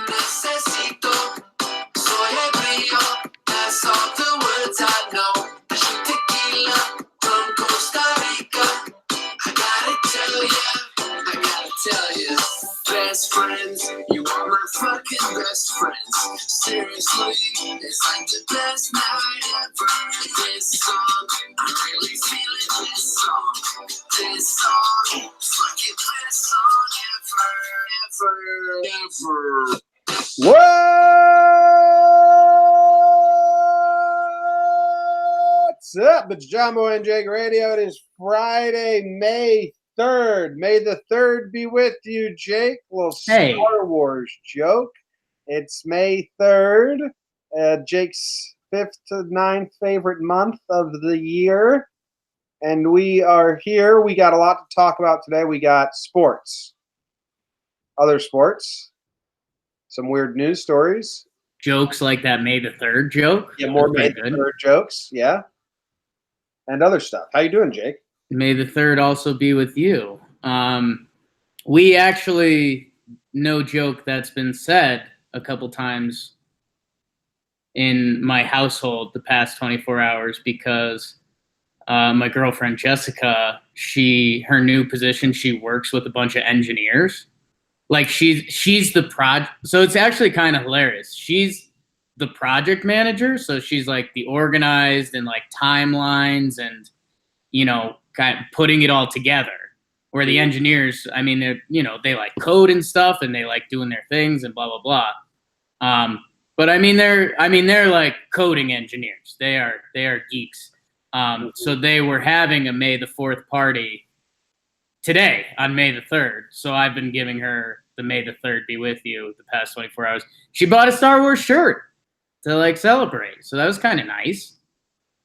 necesito. Soy ebrio, that's all the words I know. Shoot tequila from Costa Rica. I gotta tell ya, best friends, you are my fucking best friends. Seriously, it's like the best night ever. This song, I'm really feeling this song. This song, fucking best song ever. What's up? It's Jomboy and Jake Radio. It is Friday, May 3rd. May the 3rd be with you, Jake. A little Star Wars joke. It's May 3rd, Jake's 5th to 9th favorite month of the year. And we are here. We got a lot to talk about today. We got sports, other sports, some weird news stories. Jokes like that May the 3rd joke. Yeah, more May the 3rd jokes. Yeah. And other stuff. How you doing, Jake? May the 3rd also be with you. We actually, no joke, that's been said a couple times in my household the past 24 hours because my girlfriend Jessica, her new position, she works with a bunch of engineers. Like she's the project, so it's actually kind of hilarious. She's the project manager, so she's like the organized and like timelines and kind of putting it all together. Where the engineers, I mean, they like code and stuff and they like doing their things and blah blah blah. But I mean they're like coding engineers. They are geeks. So they were having a May the 4th party today on May the 3rd. So I've been giving her the May the 3rd be with you the past 24 hours. She bought a Star Wars shirt to like celebrate. So that was kind of nice.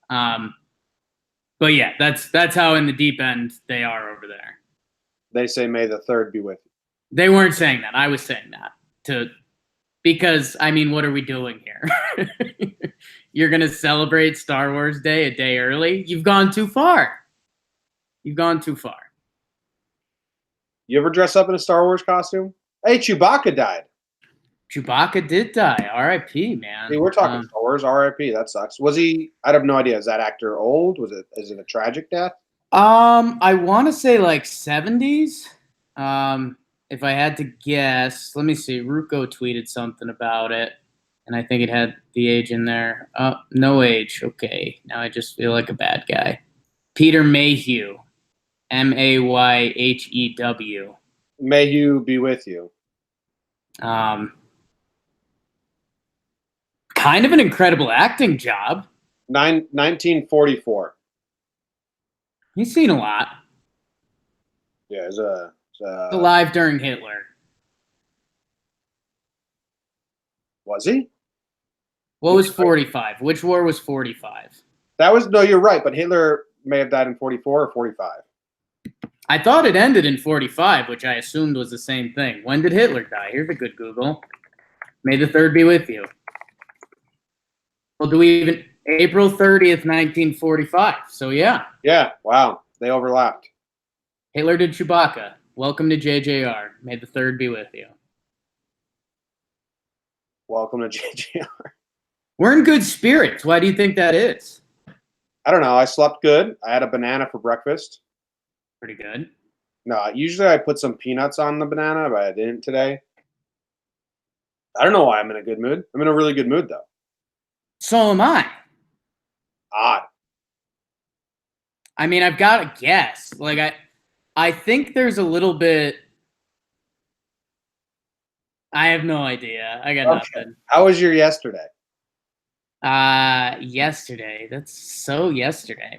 But yeah, that's how in the deep end they are over there. They say May the 3rd be with you. They weren't saying that. I was saying that because I mean, what are we doing here? You're going to celebrate Star Wars Day a day early? You've gone too far. You ever dress up in a Star Wars costume? Hey, Chewbacca died. Chewbacca did die. R.I.P., man. Hey, we're talking Star Wars. R.I.P. That sucks. Was he? I have no idea. Is that actor old? Is it a tragic death? I want to say like 70s. If I had to guess, let me see. Ruko tweeted something about it, and I think it had the age in there. No age. Okay. Now I just feel like a bad guy. Peter Mayhew. Mayhew. Mayhew be with you. Kind of an incredible acting job. 1944. He's seen a lot. Yeah, he's alive during Hitler. Was he? What was 45? Which war was 45? You're right, but Hitler may have died in 44 or 45. I thought it ended in 45, which I assumed was the same thing. When did Hitler die? Here's a good Google. May the 3rd be with you. Well, do we even... April 30th, 1945. So, yeah. Yeah, wow. They overlapped. Hitler did Chewbacca. Welcome to JJR. May the 3rd be with you. Welcome to JJR. We're in good spirits. Why do you think that is? I don't know. I slept good. I had a banana for breakfast. Pretty good. No, usually I put some peanuts on the banana, but I didn't today. I don't know why I'm in a good mood. I'm in a really good mood, though. So am I. Odd. I mean, I've got to guess. Like, I think there's a little bit... I have no idea. I got nothing. How was your yesterday? Yesterday. That's so yesterday,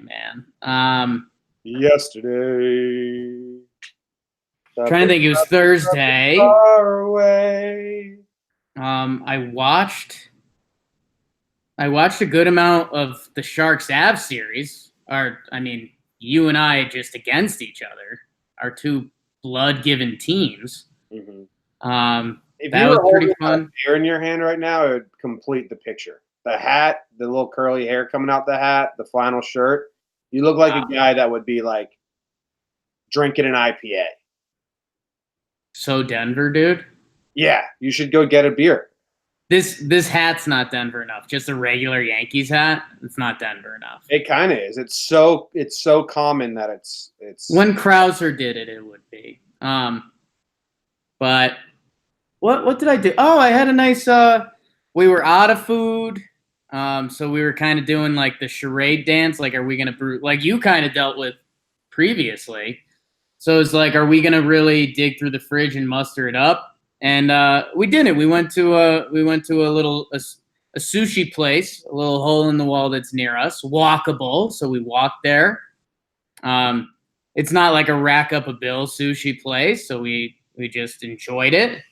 man. Yesterday. Trying to think. It was Thursday. Far away. I watched a good amount of the Sharks Avs series. You and I just against each other. Our two blood-given teams. Mm-hmm. If that you was were pretty holding fun. a beer in your hand right now, it would complete the picture. The hat, the little curly hair coming out the hat, the flannel shirt. You look like a guy that would be like drinking an IPA. So Denver, dude. Yeah, you should go get a beer. This hat's not Denver enough. Just a regular Yankees hat. It's not Denver enough. It kind of is. It's so common that it's. When Krauser did it, it would be. But what did I do? Oh, I had a nice. We were out of food, so we were kind of doing like the charade dance. Like, are we gonna brew? Like you kind of dealt with previously. So it's like, are we gonna really dig through the fridge and muster it up? And we didn't. We went to a little sushi place, a little hole in the wall that's near us, walkable. So we walked there. It's not like a rack up a bill sushi place, so we just enjoyed it.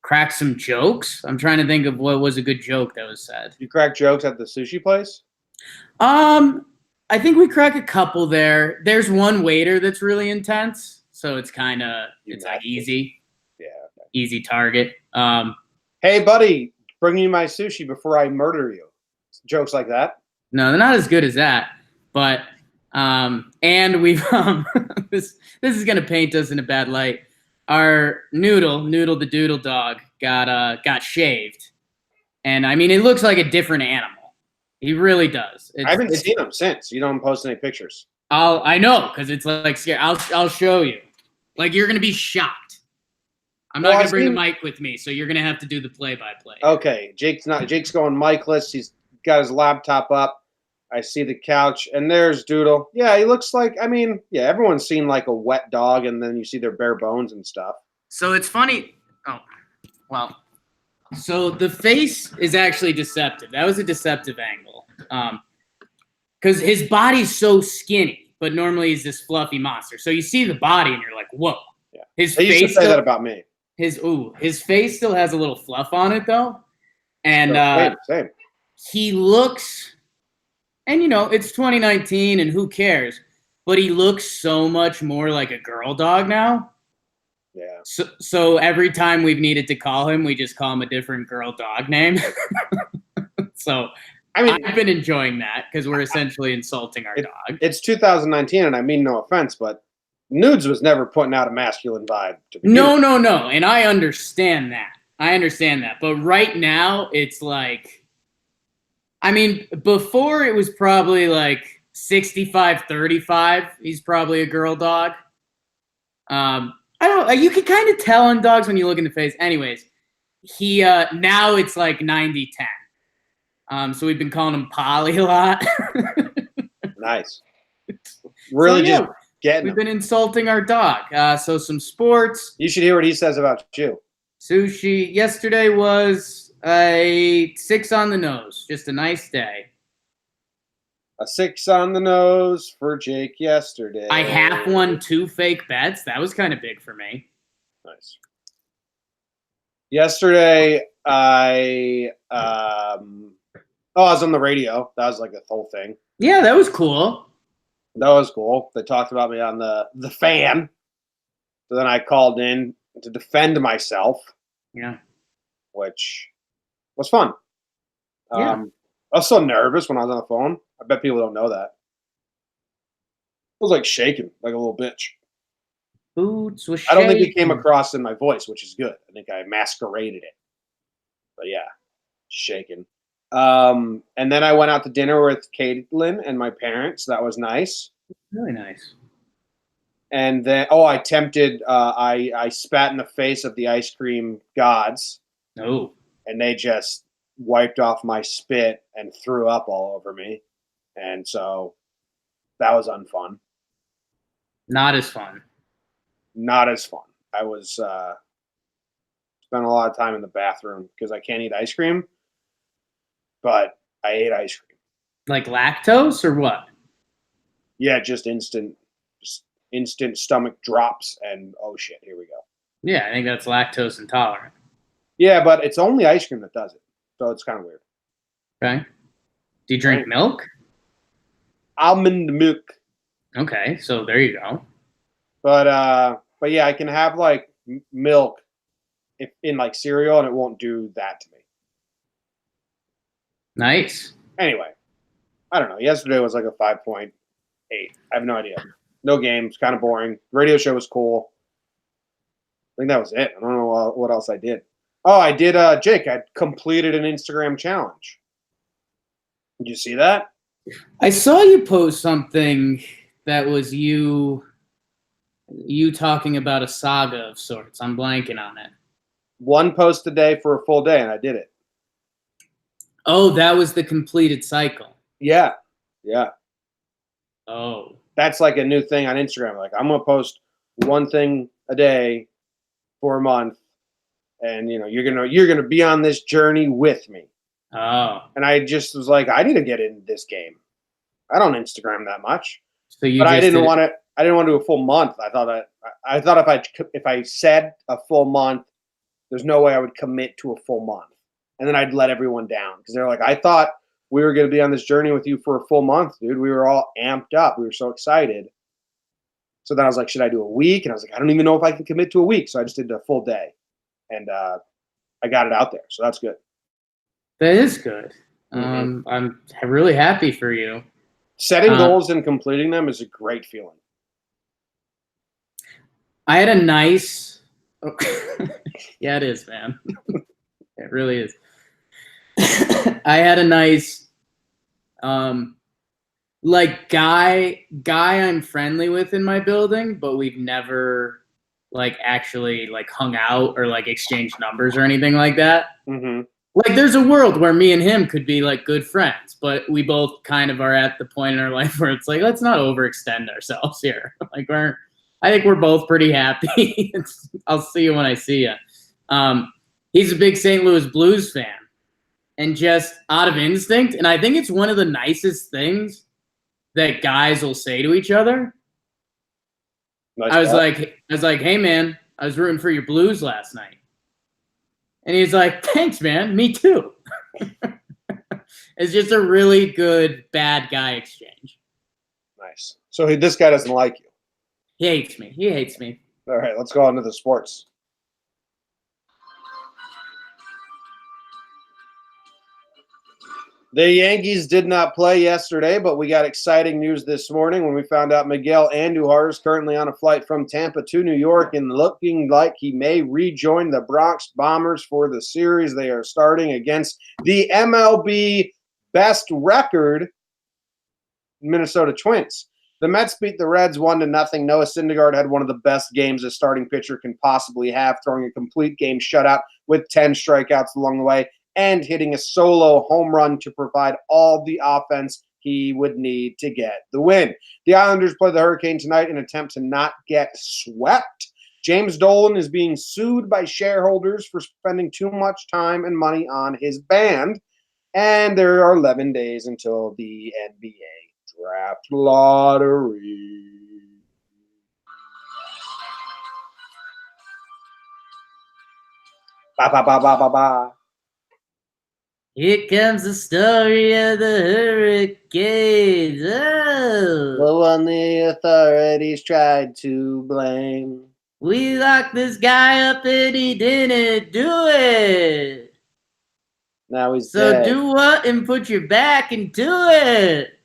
Cracked some jokes. I'm trying to think of what was a good joke that was said. You crack jokes at the sushi place? I think we crack a couple there. There's one waiter that's really intense, so it's kind of like easy. Yeah. Okay. Easy target. Hey, buddy, bring me my sushi before I murder you. Jokes like that. No, they're not as good as that. But and we've this is gonna paint us in a bad light. Our Noodle the Doodle dog got shaved, and I mean it looks like a different animal. He really does. I haven't seen him since. You don't post any pictures. I know, because it's like scary. I'll show you. Like you're gonna be shocked. I'm not gonna bring the mic with me, so you're gonna have to do the play-by-play. Okay, Jake's going micless. He's got his laptop up. I see the couch, and there's Doodle. Yeah, he looks like. I mean, yeah, everyone's seen like a wet dog, and then you see their bare bones and stuff. So it's funny. Oh, well. So the face is actually deceptive. That was a deceptive angle. Because his body's so skinny, but normally he's this fluffy monster. So you see the body and you're like, whoa. Yeah. His they used to say that about me. His face still has a little fluff on it though. And same. He looks, and it's 2019 and who cares? But he looks so much more like a girl dog now. Yeah. So every time we've needed to call him, we just call him a different girl dog name. So I mean, I've been enjoying that because we're essentially insulting our dog. It's 2019, and I mean no offense, but Nudes was never putting out a masculine vibe. No. And I understand that. But right now, it's like, I mean, before it was probably like 65-35. He's probably a girl dog. I don't. You can kind of tell on dogs when you look in the face. Anyways, he now it's like 90-10. So we've been calling him Polly a lot. Nice. Really, just getting. We've been insulting our dog. So some sports. You should hear what he says about you. Sushi. Yesterday was a 6 on the nose. Just a nice day. A 6 on the nose for Jake yesterday. I half won 2 fake bets. That was kind of big for me. Nice. Yesterday, I was on the radio. That was like the whole thing. Yeah, that was cool. That was cool. They talked about me on the fan. So then I called in to defend myself. Yeah. Which was fun. Yeah. I was so nervous when I was on the phone. I bet people don't know that. I was like shaking, like a little bitch. Boots was shaking. I don't think it came across in my voice, which is good. I think I masqueraded it. But yeah, shaking. And then I went out to dinner with Caitlin and my parents. That was nice. Really nice. And then, I tempted, I spat in the face of the ice cream gods. Oh. And they just wiped off my spit and threw up all over me. And so that was unfun. Not as fun. Not as fun. I was spent a lot of time in the bathroom because I can't eat ice cream. But I ate ice cream. Like lactose or what? Yeah, just instant stomach drops and oh shit, here we go. Yeah, I think that's lactose intolerant. Yeah, but it's only ice cream that does it. So it's kind of weird. Okay. Do you drink milk? Almond milk. Okay, so there you go. But yeah, I can have like milk in like cereal and it won't do that to me. Nice. Anyway, I don't know. Yesterday was like a 5.8. I have no idea. No games, kind of boring. Radio show was cool. think that was it. I don't know what else I did. Oh, I did, Jake, I completed an Instagram challenge. Did you see that? I saw you post something that was you talking about a saga of sorts. I'm blanking on it. 1 post a day for a full day, and I did it. Oh, that was the completed cycle. Yeah. Oh. That's like a new thing on Instagram. Like, I'm going to post 1 thing a day for a month, and you're gonna be on this journey with me. Oh. And I just was like, I need to get in this game. I don't Instagram that much. So but I didn't want to. I didn't want to do a full month. I thought if I said a full month, there's no way I would commit to a full month, and then I'd let everyone down because they're like, I thought we were going to be on this journey with you for a full month, dude. We were all amped up. We were so excited. So then I was like, should I do a week? And I was like, I don't even know if I can commit to a week. So I just did a full day, and I got it out there. So that's good. That is good. I'm really happy for you. Setting goals and completing them is a great feeling. I had a nice yeah, it is, man. It really is. I had a nice like guy I'm friendly with in my building, but we've never like actually like hung out or like exchanged numbers or anything like that. Mm-hmm. Like, there's a world where me and him could be like good friends, but we both kind of are at the point in our life where it's like, let's not overextend ourselves here. Like, I think we're both pretty happy. I'll see you when I see you. He's a big St. Louis Blues fan, and just out of instinct, and I think it's one of the nicest things that guys will say to each other. Nice I was like, hey man, I was rooting for your Blues last night. And he's like, thanks, man. Me too. It's just a really good bad guy exchange. Nice. So this guy doesn't like you. He hates me. All right, let's go on to the sports. The Yankees did not play yesterday, but we got exciting news this morning when we found out Miguel Andujar is currently on a flight from Tampa to New York and looking like he may rejoin the Bronx Bombers for the series they are starting against the MLB best record, Minnesota Twins. The Mets beat the Reds 1-0. Noah Syndergaard had one of the best games a starting pitcher can possibly have, throwing a complete game shutout with 10 strikeouts along the way, and hitting a solo home run to provide all the offense he would need to get the win. The Islanders play the Hurricane tonight in an attempt to not get swept. James Dolan is being sued by shareholders for spending too much time and money on his band. And there are 11 days until the NBA draft lottery. Ba ba ba ba ba ba. Here comes the story of the Hurricanes. Oh. The one the authorities tried to blame. We locked this guy up and he didn't do it. Now he's dead. So do what and put your back into it.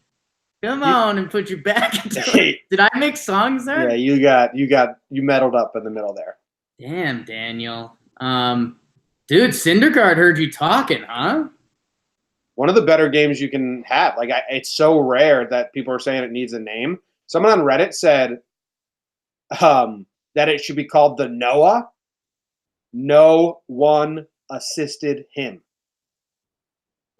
Come on and put your back into it. Did I make songs there? Yeah, you meddled up in the middle there. Damn, Daniel. Dude, Syndergaard heard you talking, huh? One of the better games you can have. Like, it's so rare that people are saying it needs a name. Someone on Reddit said that it should be called the Noah. No one assisted him.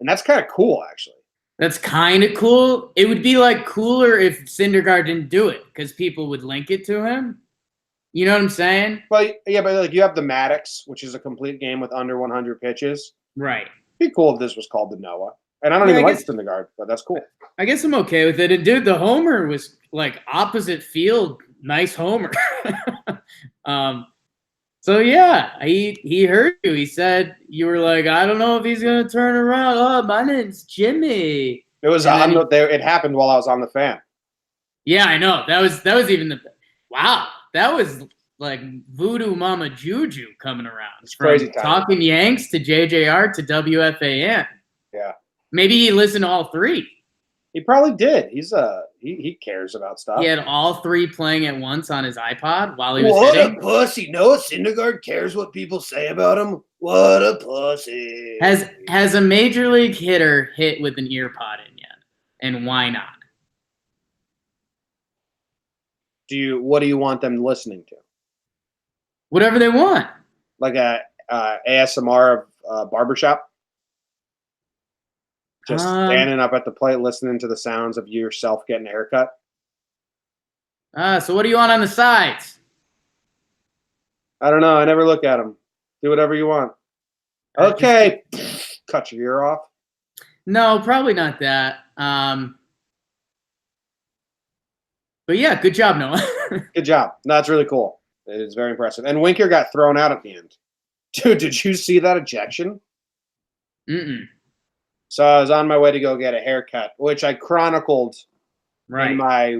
And that's kind of cool, actually. That's kind of cool. It would be like cooler if Syndergaard didn't do it because people would link it to him. You know what I'm saying? Well, yeah, but like you have the Maddox, which is a complete game with under 100 pitches. Right. It'd be cool if this was called the Noah. And I don't even like Syndergaard, but that's cool. I guess I'm okay with it. And dude, the homer was like opposite field. Nice homer. So yeah, he heard you. He said you were like, I don't know if he's gonna turn around. Oh, my name's Jimmy. It was on there. It happened while I was on the fan. Yeah, I know. That was even the wow. That was like voodoo mama juju coming around. It's crazy time. Talking Yanks to JJR to WFAN. Yeah. Maybe he listened to all three. He probably did. He's a He cares about stuff. He had all 3 playing at once on his iPod while he was What hitting. a pussy! Noah Syndergaard cares what people say about him. What a pussy! Has a major league hitter hit with an ear pod in yet? And why not? What do you want them listening to? Whatever they want. Like a ASMR of barbershop? Just standing up at the plate, listening to the sounds of yourself getting a haircut? So what do you want on the sides? I don't know. I never look at them. Do whatever you want. Okay. Cut your ear off. No, probably not that. But yeah, good job, Noah. Good job. No, that's really cool. It is very impressive. And Winker got thrown out at the end. Dude, did you see that ejection? Mm-mm. So I was on my way to go get a haircut, which I chronicled Right. in my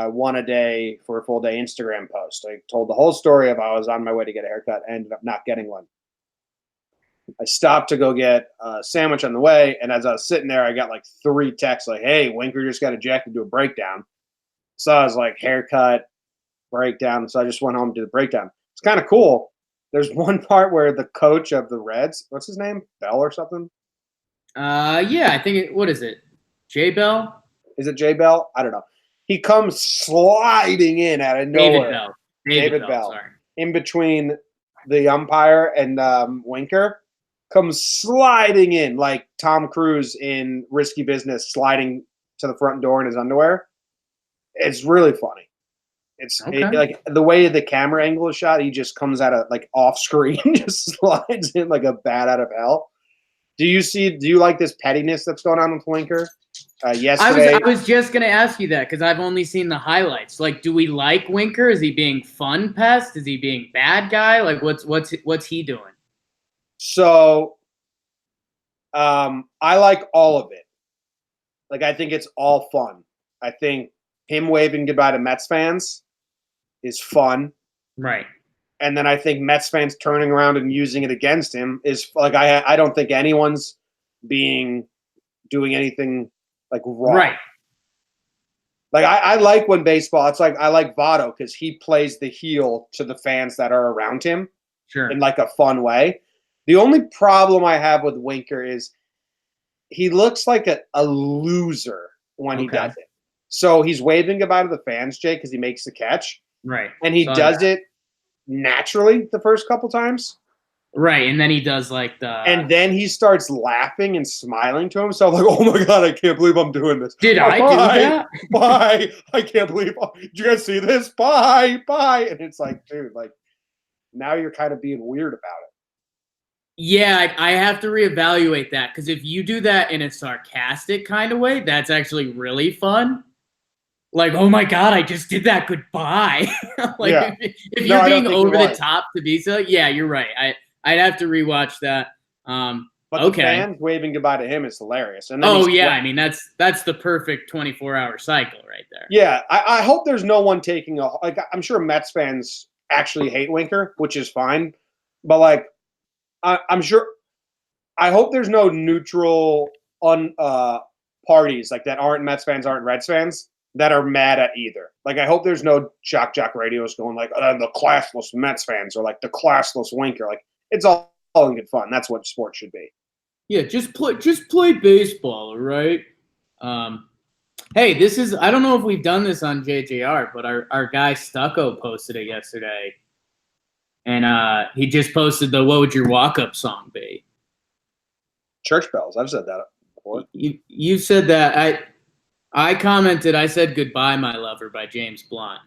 one a day for a full day Instagram post. I told the whole story of how I was on my way to get a haircut and ended up not getting one. I stopped to go get a sandwich on the way, and as I was sitting there, I got like 3 texts like, hey, Winker just got ejected to a breakdown. So I was like, haircut, breakdown. So I just went home to do the breakdown. It's kind of cool. There's one part where the coach of the Reds, what's his name? Bell or something? Yeah, I think what is it? J Bell? Is it Jay Bell? I don't know. He comes sliding in out of nowhere. David Bell. Sorry. In between the umpire and Winker, comes sliding in like Tom Cruise in Risky Business, sliding to the front door in his underwear. It's really funny. It's like the way the camera angle is shot. He just comes out of like off screen, just slides in like a bat out of hell. Do you like this pettiness that's going on with Winker? Yesterday, I was just gonna ask you that because I've only seen the highlights. Like, do we like Winker? Is he being fun pest? Is he being bad guy? Like, what's he doing? So, I like all of it. Like, I think it's all fun. I think him waving goodbye to Mets fans is fun. Right. And then I think Mets fans turning around and using it against him is like I don't think anyone's doing anything like wrong. Right. Like I like when baseball. It's like I like Votto because he plays the heel to the fans that are around him. Sure. In like a fun way. The only problem I have with Winker is he looks like a loser when he does it. So he's waving goodbye to the fans, Jay, because he makes the catch. Right. And he does it naturally the first couple times. Right. And then he does like the. And then he starts laughing and smiling to himself like, oh my God, I can't believe I'm doing this. Did I do that? Bye. I can't believe. Did you guys see this? Bye. Bye. And it's like, dude, like now you're kind of being weird about it. Yeah, I have to reevaluate that because if you do that in a sarcastic kind of way, that's actually really fun. Like, oh my God, I just did that. Goodbye. Like, yeah. if you're being over the top to be so, yeah, you're right. I'd have to rewatch that. But the fans waving goodbye to him is hilarious. And then I mean that's the perfect 24-hour cycle right there. Yeah, I hope there's no one taking I'm sure Mets fans actually hate Winker, which is fine, but like I'm sure. I hope there's no neutral parties like that aren't Mets fans, aren't Reds fans that are mad at either. Like I hope there's no jock radios going like the classless Mets fans or like the classless Winker. Like it's all in good fun. That's what sports should be. Yeah, just play baseball, all right? Hey, this is I don't know if we've done this on JJR, but our guy Stucco posted it yesterday. And he just posted the "What would your walk-up song be?" Church bells. I've said that before. You said that. I commented. I said "Goodbye, My Lover" by James Blunt.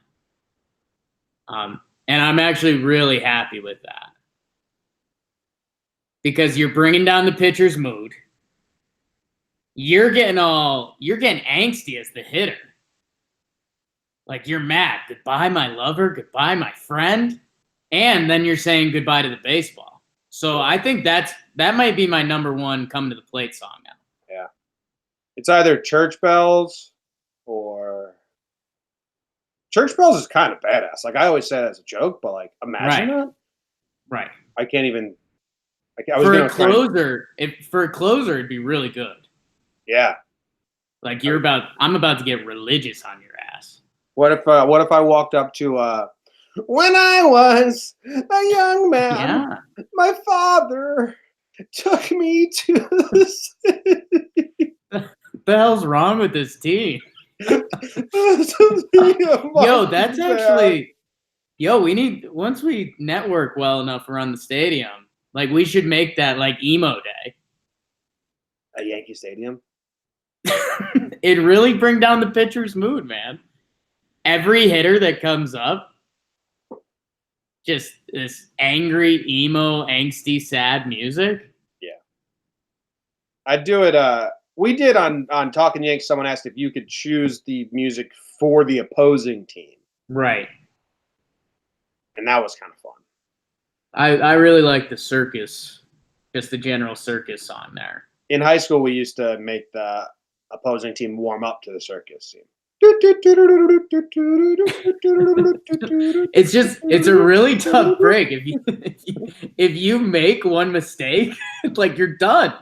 And I'm actually really happy with that because you're bringing down the pitcher's mood. You're getting angsty as the hitter. Like you're mad. Goodbye, my lover. Goodbye, my friend. And then you're saying goodbye to the baseball. So I think that might be my number one come to the plate song now. Yeah. It's either Church Bells or Church Bells is kind of badass. Like I always say that as a joke, but like imagine that. Right. I can't even. For a closer, it'd be really good. Yeah. Like I'm about to get religious on your ass. What if I walked up to when I was a young man, my father took me to the city. What the hell's wrong with this team? Yo, that's actually we need, once we network well enough around the stadium, like we should make that like emo day. A Yankee Stadium? It really bring down the pitcher's mood, man. Every hitter that comes up, just this angry, emo, angsty, sad music. Yeah. I'd do it. We did on Talking Yanks. Someone asked if you could choose the music for the opposing team. Right. And that was kind of fun. I really like the circus, just the general circus song there. In high school, we used to make the opposing team warm up to the circus scene. It's a really tough break. If you make one mistake, like you're done.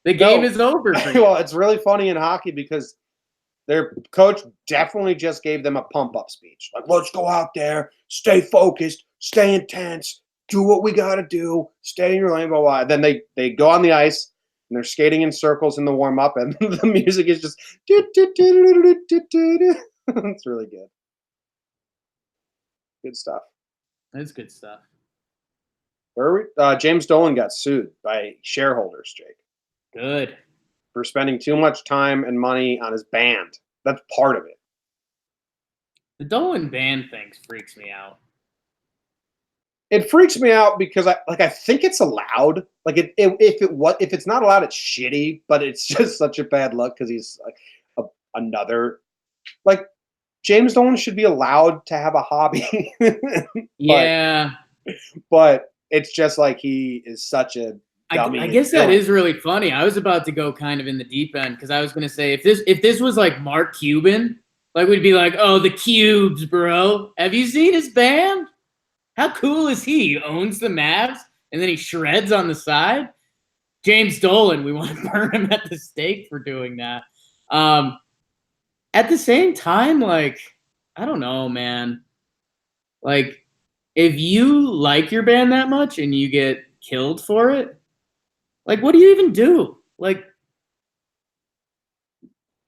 The game is over for you. Well, it's really funny in hockey because their coach definitely just gave them a pump-up speech. Like, let's go out there, stay focused, stay intense, do what we got to do, stay in your lane, blah, blah. Then they go on the ice, and they're skating in circles in the warm-up, and the music is just it's really good. Good stuff. That's good stuff. Where are we? James Dolan got sued by shareholders, Jake. Good. For spending too much time and money on his band. That's part of it. The Dolan band thing freaks me out. It freaks me out because I think it's allowed. Like if it's not allowed, it's shitty. But it's just such a bad look because he's like another. Like James Dolan should be allowed to have a hobby. Yeah. But it's just like he is such a. I guess that is really funny. I was about to go kind of in the deep end because I was going to say if this was like Mark Cuban, like we'd be like, oh, the Cubes, bro. Have you seen his band? How cool is he? He owns the Mavs and then he shreds on the side. James Dolan, we want to burn him at the stake for doing that. At the same time, like, I don't know, man. Like, if you like your band that much and you get killed for it, like, what do you even do? Like,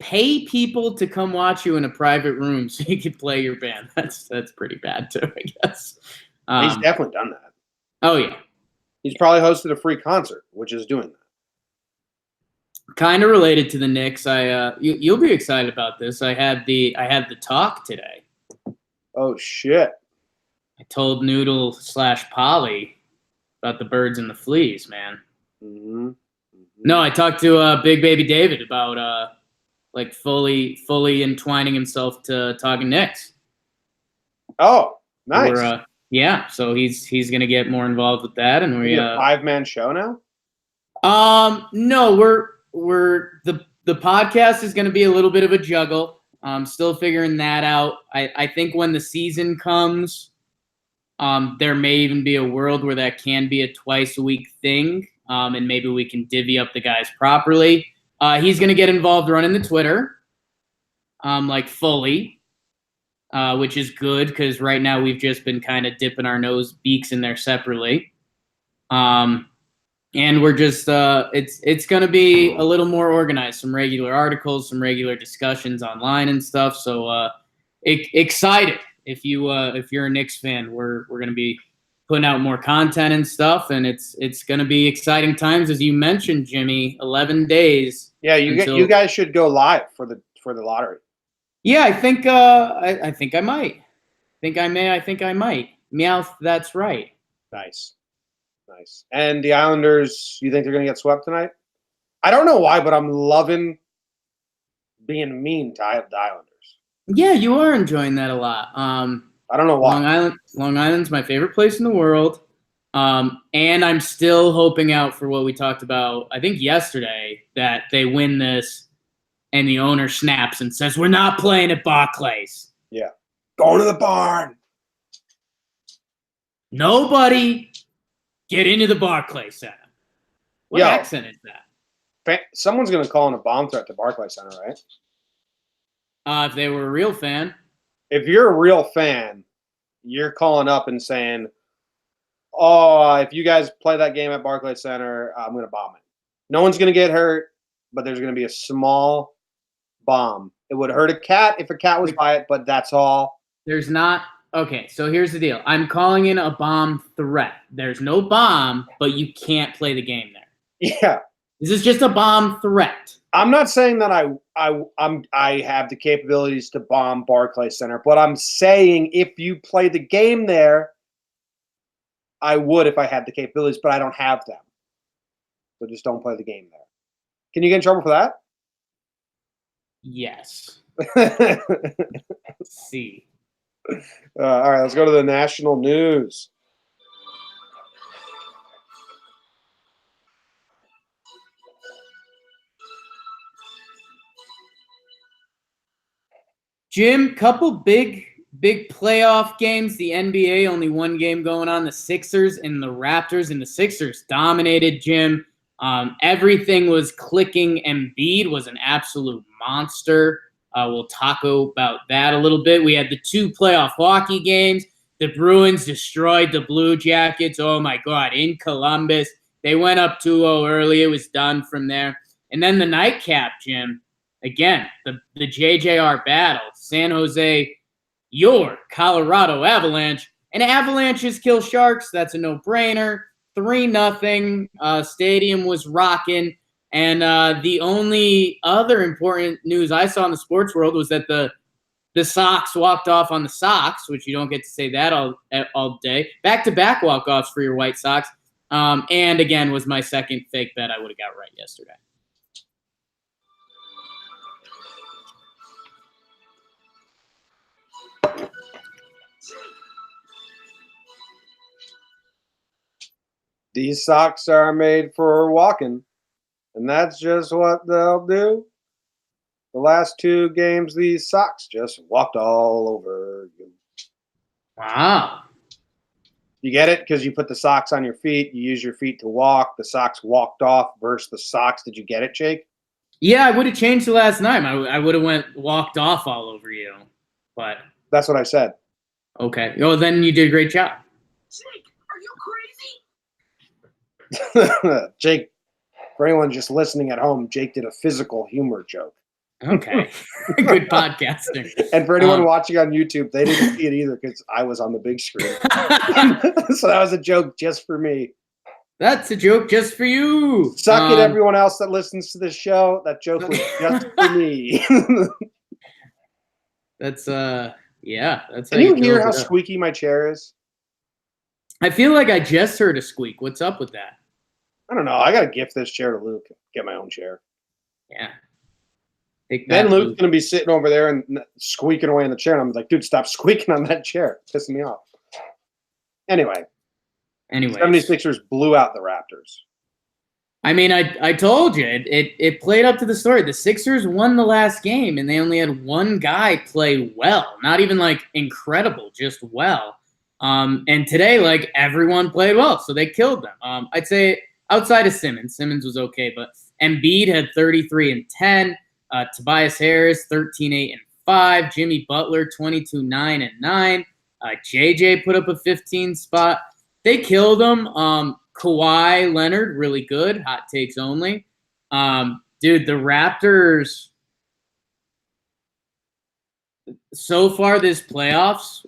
pay people to come watch you in a private room so you can play your band. That's pretty bad too, I guess. He's definitely done that. Oh yeah, he's probably hosted a free concert, which is doing that. Kind of related to the Knicks. You'll be excited about this. I had the talk today. Oh shit! I told Noodle / Polly about the birds and the fleas, man. Mm-hmm. No, I talked to Big Baby David about like fully entwining himself to Talking Knicks. Oh, nice. Yeah, so he's gonna get more involved with that, and we a 5-man show now. No, we're the podcast is gonna be a little bit of a juggle. Still figuring that out. I think when the season comes, there may even be a world where that can be a twice a week thing. And maybe we can divvy up the guys properly. He's going to get involved running the Twitter, like fully, which is good because right now we've just been kind of dipping our beaks in there separately. And we're just, it's going to be a little more organized, some regular articles, some regular discussions online and stuff. So excited. If you're a Knicks fan, we're going to be putting out more content and stuff, and it's going to be exciting times, as you mentioned, Jimmy. 11 days. Yeah, you guys should go live for the lottery. Yeah, I think I might. I think I might. Meowth, that's right. Nice. And the Islanders, you think they're going to get swept tonight? I don't know why, but I'm loving being mean to the Islanders. Yeah, you are enjoying that a lot. I don't know why. Long Island's my favorite place in the world. And I'm still hoping out for what we talked about, I think yesterday, that they win this and the owner snaps and says, we're not playing at Barclays. Yeah. Going to the barn. Nobody get into the Barclays Center. What accent is that? Someone's going to call in a bomb threat to Barclays Center, right? If they were a real fan. If you're a real fan, you're calling up and saying, "Oh, if you guys play that game at Barclays Center, I'm going to bomb it. No one's going to get hurt, but there's going to be a small bomb. It would hurt a cat if a cat was by it, but that's all." There's not. Okay, so here's the deal. I'm calling in a bomb threat. There's no bomb, but you can't play the game there. Yeah. This is just a bomb threat. I'm not saying that I have the capabilities to bomb Barclays Center, but I'm saying if you play the game there, I would if I had the capabilities, but I don't have them. So just don't play the game there. Can you get in trouble for that? Yes. See. All right, let's go to the national news. Jim, couple big playoff games. The NBA, only one game going on. The Sixers and the Raptors, and the Sixers dominated, Jim. Everything was clicking. Embiid was an absolute monster. We'll talk about that a little bit. We had the 2 playoff hockey games. The Bruins destroyed the Blue Jackets. Oh, my God, in Columbus. They went up 2-0 early. It was done from there. And then the nightcap, Jim. Again, the JJR battle. San Jose, your Colorado Avalanche. And Avalanches kill Sharks. That's a no-brainer. 3-0. Stadium was rocking. And the only other important news I saw in the sports world was that the Sox walked off on the Sox, which you don't get to say that all day. Back-to-back walk-offs for your White Sox. And, again, was my second fake bet I would have got right yesterday. These socks are made for walking, and that's just what they'll do. The last 2 games, these socks just walked all over you. Wow. You get it? Because you put the socks on your feet, you use your feet to walk. The socks walked off versus the socks. Did you get it, Jake? Yeah, I would have changed the last name. I would have walked off all over you. But that's what I said. Okay. Oh, then you did a great job. Jake, are you crazy? Jake, for anyone just listening at home, Jake did a physical humor joke. Okay. Good podcasting. And for anyone watching on YouTube, they didn't see it either because I was on the big screen. So that was a joke just for me. That's a joke just for you. Suck it, everyone else that listens to this show. That joke was just for me. That's yeah. That's. Can you hear how squeaky my chair is? I feel like I just heard a squeak. What's up with that? I don't know. I gotta gift this chair to Luke. Get my own chair. Yeah. Then Luke's going to be sitting over there and squeaking away in the chair. And I'm like, dude, stop squeaking on that chair. It's pissing me off. Anyway. 76ers blew out the Raptors. I mean, I told you. It played up to the story. The Sixers won the last game, and they only had one guy play well. Not even, like, incredible, just well. And today, like, everyone played well, so they killed them. I'd say outside of Simmons. Simmons was okay, but Embiid had 33 and 10. Tobias Harris, 13-8 and 5. Jimmy Butler, 22-9 and 9. JJ put up a 15 spot. They killed them. Kawhi Leonard, really good. Hot takes only. Dude, the Raptors, so far this playoffs,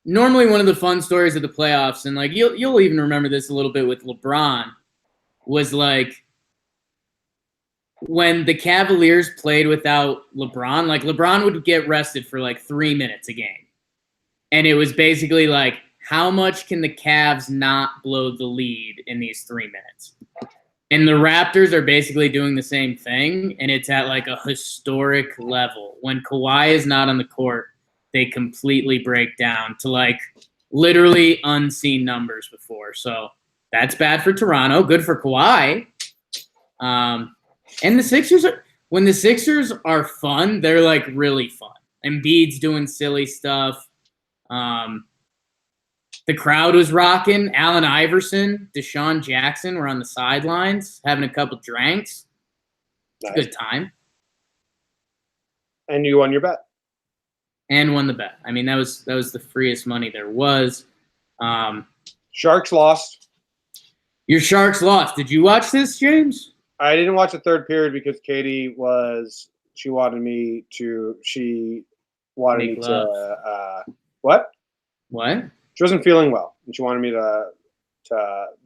normally one of the fun stories of the playoffs, and like you'll even remember this a little bit with LeBron, was like, when the Cavaliers played without LeBron, like LeBron would get rested for like 3 minutes a game. And it was basically like, how much can the Cavs not blow the lead in these 3 minutes? And the Raptors are basically doing the same thing, and it's at like a historic level. When Kawhi is not on the court, they completely break down to like literally unseen numbers before. So that's bad for Toronto. Good for Kawhi. And the Sixers when the Sixers are fun, they're like really fun. Embiid's doing silly stuff. The crowd was rocking. Allen Iverson, Deshaun Jackson were on the sidelines having a couple drinks. It's a good time. And you won your bet. And won the bet. I mean, that was the freest money there was. Sharks lost. Your Sharks lost. Did you watch this, James? I didn't watch the third period because Katie wanted me to what? What? She wasn't feeling well, and she wanted me to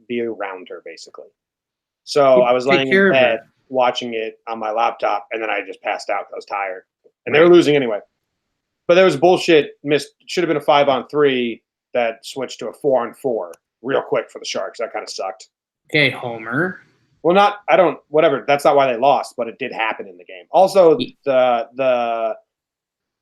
be around her, basically. So I was laying in bed watching it on my laptop, and then I just passed out because I was tired. And they were losing anyway. But there was bullshit missed. Should have been a 5-on-3 that switched to a 4-on-4 real quick for the Sharks. That kind of sucked. Okay, Homer. Well, whatever. That's not why they lost, but it did happen in the game. Also, the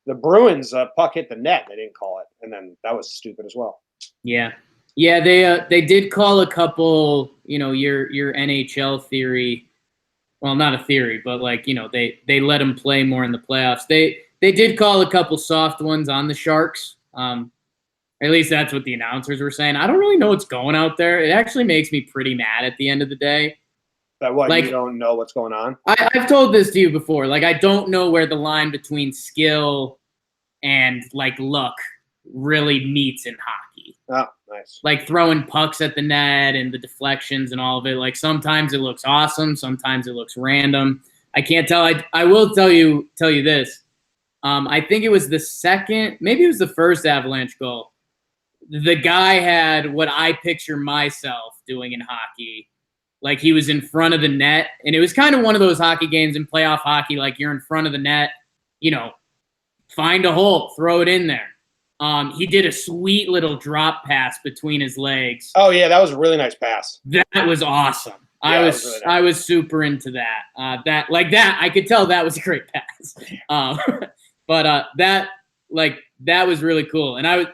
Bruins puck hit the net. They didn't call it, and then that was stupid as well. Yeah. They did call a couple. Your NHL theory. Well, not a theory, but they let them play more in the playoffs. They did call a couple soft ones on the Sharks. At least that's what the announcers were saying. I don't really know what's going out there. It actually makes me pretty mad at the end of the day. That what, you don't know what's going on? I've told this to you before. I don't know where the line between skill and luck really meets in hockey. Oh, nice. Throwing pucks at the net and the deflections and all of it. Sometimes it looks awesome, sometimes it looks random. I can't tell. I will tell you this. I think it was the second, maybe it was the first Avalanche goal. The guy had what I picture myself doing in hockey. He was in front of the net, and it was kind of one of those hockey games in playoff hockey, you're in front of the net, find a hole, throw it in there. He did a sweet little drop pass between his legs. Oh yeah, that was a really nice pass. That was awesome. Yeah, I was super into that. I could tell that was a great pass. But that was really cool. And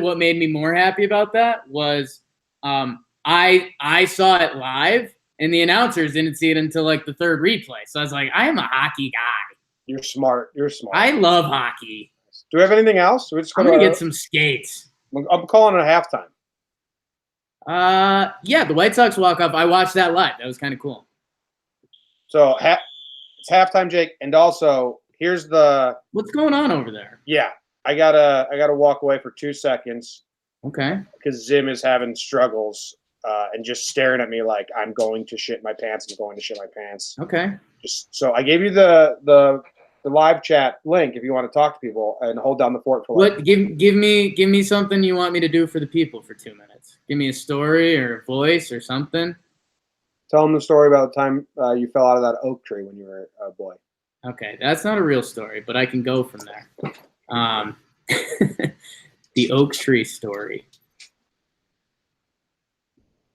what made me more happy about that was I saw it live, and the announcers didn't see it until the third replay. So I was like, I am a hockey guy. You're smart. I love hockey. Do we have anything else? I'm going to get some skates. I'm calling it a halftime. Yeah, the White Sox walk-off. I watched that live. That was kind of cool. So it's halftime, Jake. And also, here's what's going on over there? Yeah, I gotta walk away for 2 seconds. Okay. Because Zim is having struggles and just staring at me like I'm going to shit my pants. I'm going to shit my pants. Okay. So I gave you the live chat link if you want to talk to people, and hold down the fort for what. Give me something you want me to do for the people for 2 minutes. Give me a story or a voice or something. Tell them the story about the time you fell out of that oak tree when you were a boy. Okay, that's not a real story, but I can go from there. The oak tree story.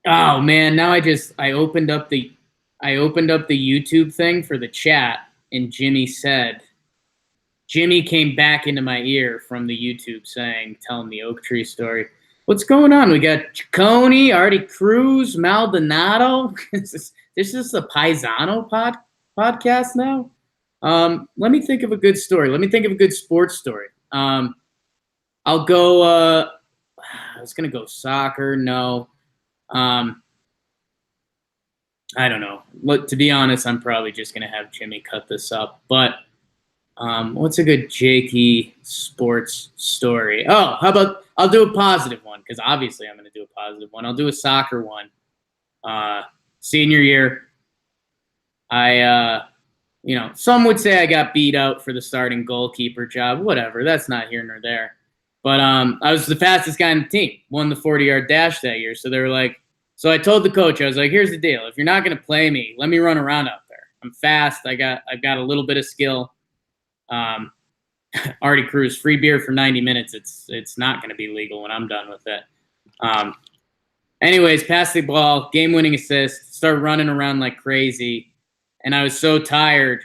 Oh man, now I opened up the YouTube thing for the chat, and Jimmy came back into my ear from the YouTube telling the oak tree story. What's going on? We got Ciccone, Artie Cruz, Maldonado. This is the Paisano podcast now. Let me think of a good story. Let me think of a good sports story. I'll go. I was gonna go soccer. No. I don't know. Look, to be honest, I'm probably just gonna have Jimmy cut this up. But what's a good Jakey sports story? Oh, how about I'll do a positive one, because obviously I'm gonna do a positive one. I'll do a soccer one. Senior year, some would say I got beat out for the starting goalkeeper job. Whatever, that's not here nor there. But I was the fastest guy on the team, won the 40-yard dash that year. So they were like, so I told the coach, I was like, here's the deal. If you're not going to play me, let me run around out there. I'm fast. I've got a little bit of skill. Artie Cruz, free beer for 90 minutes. It's not going to be legal when I'm done with it. Anyways, pass the ball, game-winning assist, start running around like crazy. And I was so tired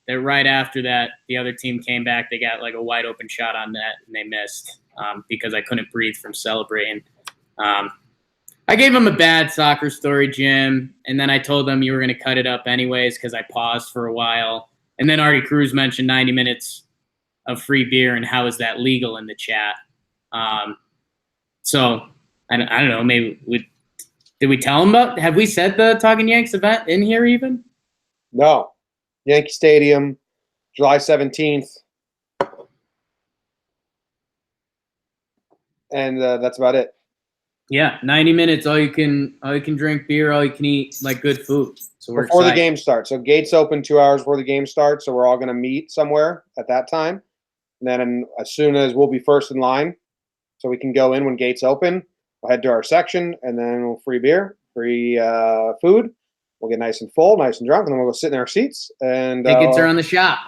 that right after that, the other team came back. They got a wide open shot on net, and they missed because I couldn't breathe from celebrating. I gave them a bad soccer story, Jim, and then I told them you were going to cut it up anyways because I paused for a while. And then Artie Cruz mentioned 90 minutes of free beer and how is that legal in the chat. So I don't know. Maybe did we tell them about? Have we said the Talking Yanks event in here even? No. Yankee Stadium, July 17th. And that's about it. Yeah, 90 minutes. All you can drink beer. All you can eat like good food. So we're before excited. the game starts. So gates open 2 hours before the game starts. So we're all going to meet somewhere at that time. And then as soon as we'll be first in line, so we can go in when gates open. We'll head to our section, and then we'll free beer, free food. We'll get nice and full, nice and drunk, and then we'll go sit in our seats. And tickets are on the shop.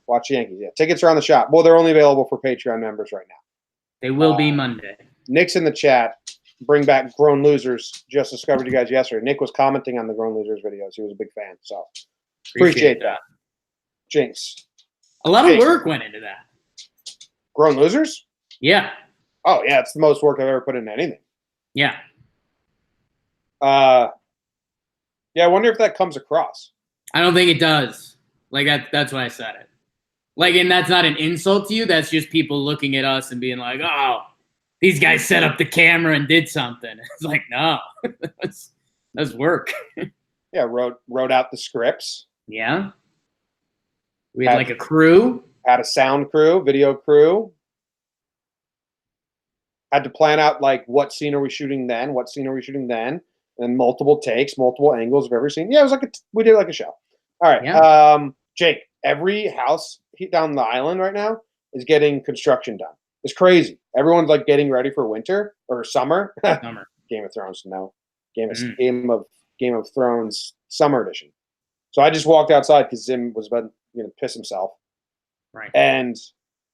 Watch Yankees. Yeah, tickets are on the shop. Well, they're only available for Patreon members right now. They will be Monday. Nick's in the chat. Bring back Grown Losers. Just discovered you guys yesterday. Nick was commenting on the Grown Losers videos. He was a big fan. So appreciate that. Jinx. A lot of work went into that. Grown Losers? Yeah. Oh, yeah. It's the most work I've ever put into anything. Yeah. Yeah, I wonder if that comes across. I don't think it does. Like, that's why I said it. Like, and that's not an insult to you. That's just people looking at us and being like, oh, these guys set up the camera and did something. It's like, no. that's work. Yeah, wrote out the scripts. Yeah. We had like a crew. Had a sound crew, video crew. Had to plan out like what scene are we shooting then, and multiple takes, multiple angles of every scene. Yeah, it was like we did like a show. All right, yeah. Jake, every house down the island right now is getting construction done. It's crazy. Everyone's like getting ready for winter or summer. Summer. Game of Thrones, no. Game of Thrones Summer Edition. So I just walked outside because Zim was about to piss himself. Right. And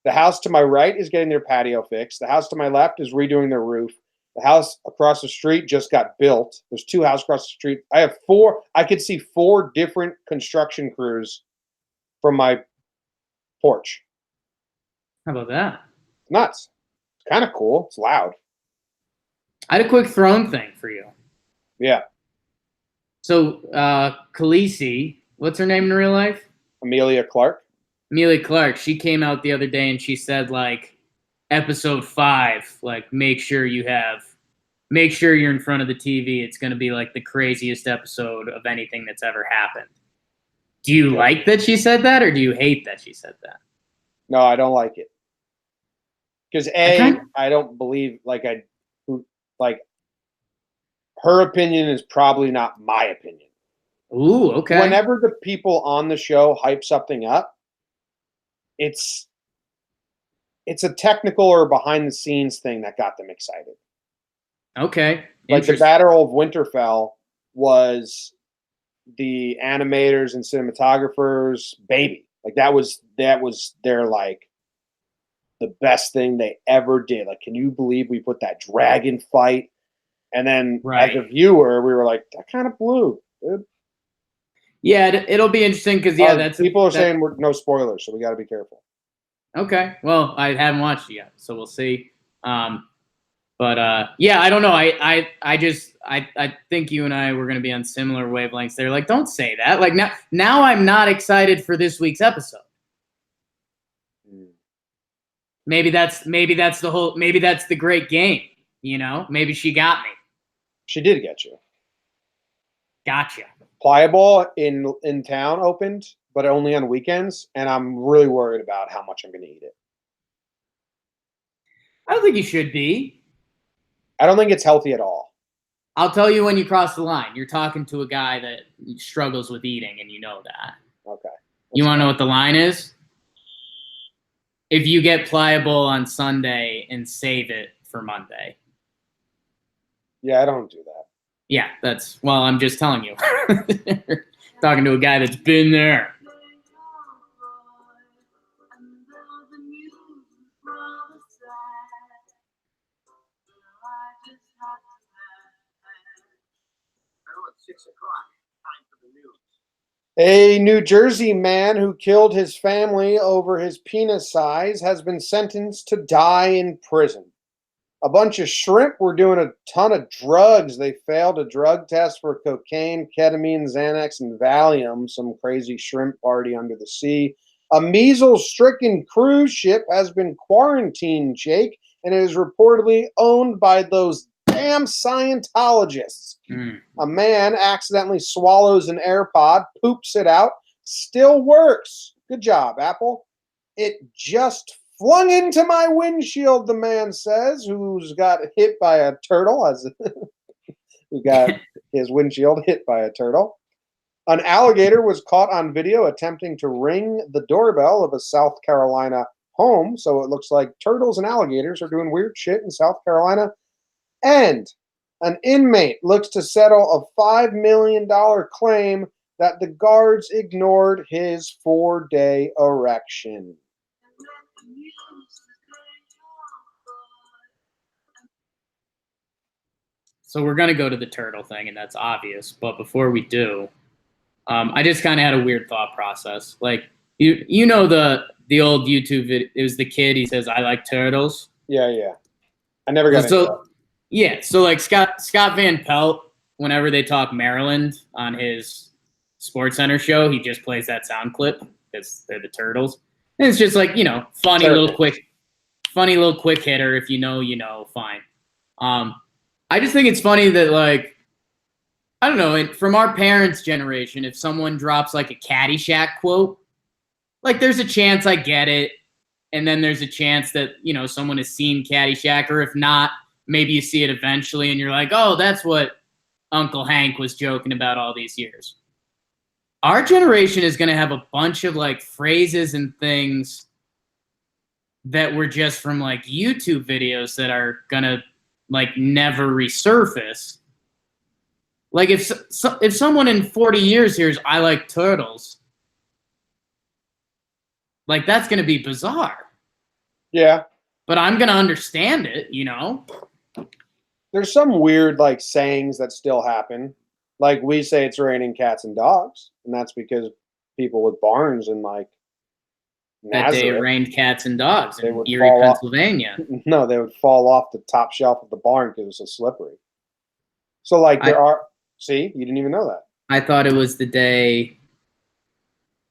the house to my right is getting their patio fixed. The house to my left is redoing their roof. The house across the street just got built. There's 2 houses across the street. I could see 4 different construction crews from my porch. How about that? It's nuts. It's kind of cool. It's loud. I had a quick throne thing for you. Yeah. So, Khaleesi, what's her name in real life? Emilia Clarke. Emilia Clarke, she came out the other day and she said, like, episode 5, like, make sure you're in front of the TV. It's going to be like the craziest episode of anything that's ever happened. Do you like that she said that, or do you hate that she said that? No, I don't like it. Because I don't believe her opinion is probably not my opinion. Ooh, okay. Whenever the people on the show hype something up, it's a technical or behind the scenes thing that got them excited. Okay. Like the Battle of Winterfell was the animators and cinematographers' baby. Like that was their like the best thing they ever did. Like, can you believe we put that dragon fight? And then as a viewer, we were like, that kind of blew, dude. Yeah, it'll be interesting because people are saying we're no spoilers, so we got to be careful. Okay, well, I haven't watched it yet, so we'll see. But yeah, I don't know. I think you and I were going to be on similar wavelengths. They're like, don't say that. Like now I'm not excited for this week's episode. Maybe that's the great game. Maybe she got me. She did get you. Gotcha. Pliable in town opened, but only on weekends, and I'm really worried about how much I'm going to eat it. I don't think you should be. I don't think it's healthy at all. I'll tell you when you cross the line. You're talking to a guy that struggles with eating, and you know that. Okay. You want to know what the line is? If you get Pliable on Sunday and save it for Monday. Yeah, I don't do that. Yeah, I'm just telling you. Talking to a guy that's been there. A New Jersey man who killed his family over his penis size has been sentenced to die in prison. A bunch of shrimp were doing a ton of drugs. They failed a drug test for cocaine, ketamine, Xanax, and Valium, some crazy shrimp party under the sea. A measles-stricken cruise ship has been quarantined, Jake, and it is reportedly owned by those damn Scientologists. A man accidentally swallows an AirPod, poops it out, still works. Good job, Apple. It just flung into my windshield, the man says, who's got hit by a turtle, who got his windshield hit by a turtle. An alligator was caught on video attempting to ring the doorbell of a South Carolina home. So it looks like turtles and alligators are doing weird shit in South Carolina. And an inmate looks to settle a $5 million claim that the guards ignored his 4-day erection. So we're going to go to the turtle thing, and that's obvious. But before we do, I just kind of had a weird thought process. Like, you know the old YouTube video, it was the kid, he says, "I like turtles." Yeah. I never got into that. Yeah, so like Scott Van Pelt, whenever they talk Maryland on his SportsCenter show, he just plays that sound clip because they're the turtles. And it's just like, funny little quick hitter. If you know, fine. I just think it's funny that, like, I don't know, from our parents' generation, if someone drops like a Caddyshack quote, like there's a chance I get it. And then there's a chance that, someone has seen Caddyshack, or if not, maybe you see it eventually and you're like, oh, that's what Uncle Hank was joking about all these years. Our generation is going to have a bunch of like phrases and things that were just from like YouTube videos that are going to like never resurface. Like if someone in 40 years hears, "I like turtles," like that's going to be bizarre. Yeah. But I'm going to understand it, There's some weird like sayings that still happen. Like we say it's raining cats and dogs, and that's because people with barns in like Nazareth, that day it rained cats and dogs in Erie, Pennsylvania. No, they would fall off the top shelf of the barn because it was so slippery. So like see, you didn't even know that. I thought it was the day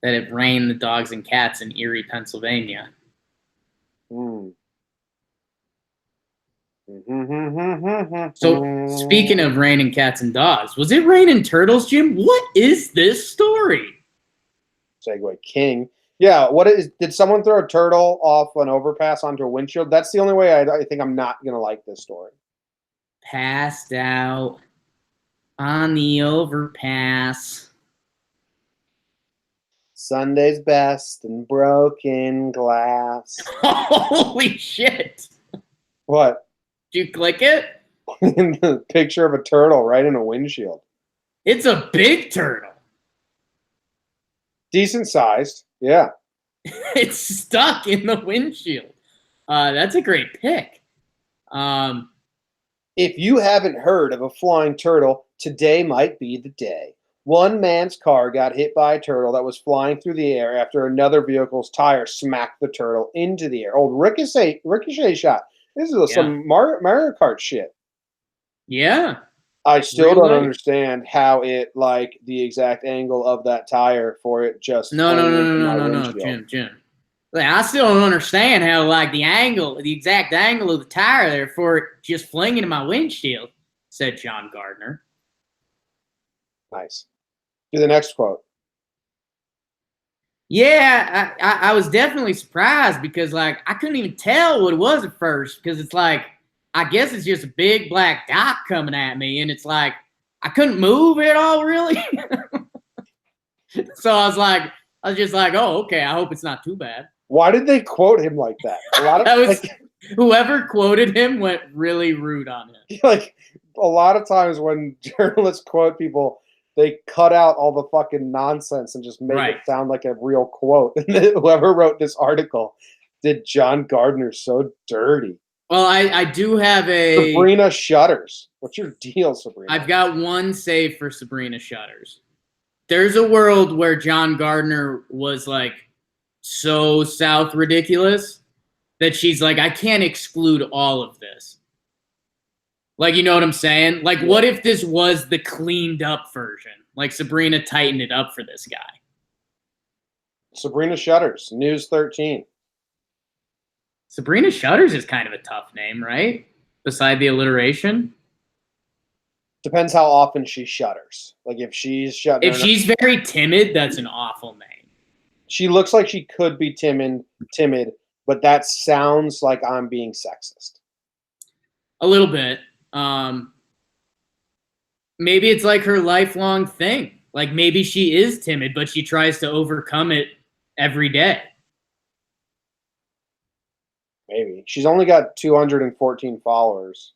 that it rained the dogs and cats in Erie, Pennsylvania. So speaking of raining cats and dogs, was it raining turtles, Jim? What is this story? Segway King. Yeah, did someone throw a turtle off an overpass onto a windshield? That's the only way I think I'm not going to like this story. Passed out on the overpass. Sunday's best and broken glass. Holy shit. What? Did you click it? The picture of a turtle right in a windshield. It's a big turtle. Decent sized. Yeah. It's stuck in the windshield. That's a great pick. If you haven't heard of a flying turtle, today might be the day. One man's car got hit by a turtle that was flying through the air after another vehicle's tire smacked the turtle into the air. Old ricochet shot. This is some Mario Kart shit. Yeah. I still don't understand how it, like, the exact angle of that tire for it just... No, Jim. Like, I still don't understand how, like, the exact angle of the tire there for it just flinging into my windshield, said John Gardner. Nice. Do the next quote. Yeah, I was definitely surprised because, like, I couldn't even tell what it was at first because it's like, I guess it's just a big black dot coming at me, and it's like I couldn't move at all, really. So I was just like, oh, okay. I hope it's not too bad. Why did they quote him like that? A lot of whoever quoted him went really rude on him. Like a lot of times when journalists quote people, they cut out all the fucking nonsense and just make it sound like a real quote. And whoever wrote this article did John Gardner so dirty. Well, I do have a... Sabrina Shutters. What's your deal, Sabrina? I've got one save for Sabrina Shutters. There's a world where John Gardner was, like, so South ridiculous that she's like, I can't exclude all of this. Like, you know what I'm saying? Like, what if this was the cleaned up version? Like, Sabrina tightened it up for this guy. Sabrina Shutters, News 13. Sabrina Shutters is kind of a tough name, right? Beside the alliteration. Depends how often she shudders. Like if she's shutting. If she's very timid, that's an awful name. She looks like she could be timid, but that sounds like I'm being sexist. A little bit. Maybe it's like her lifelong thing. Like maybe she is timid, but she tries to overcome it every day. Maybe. She's only got 214 followers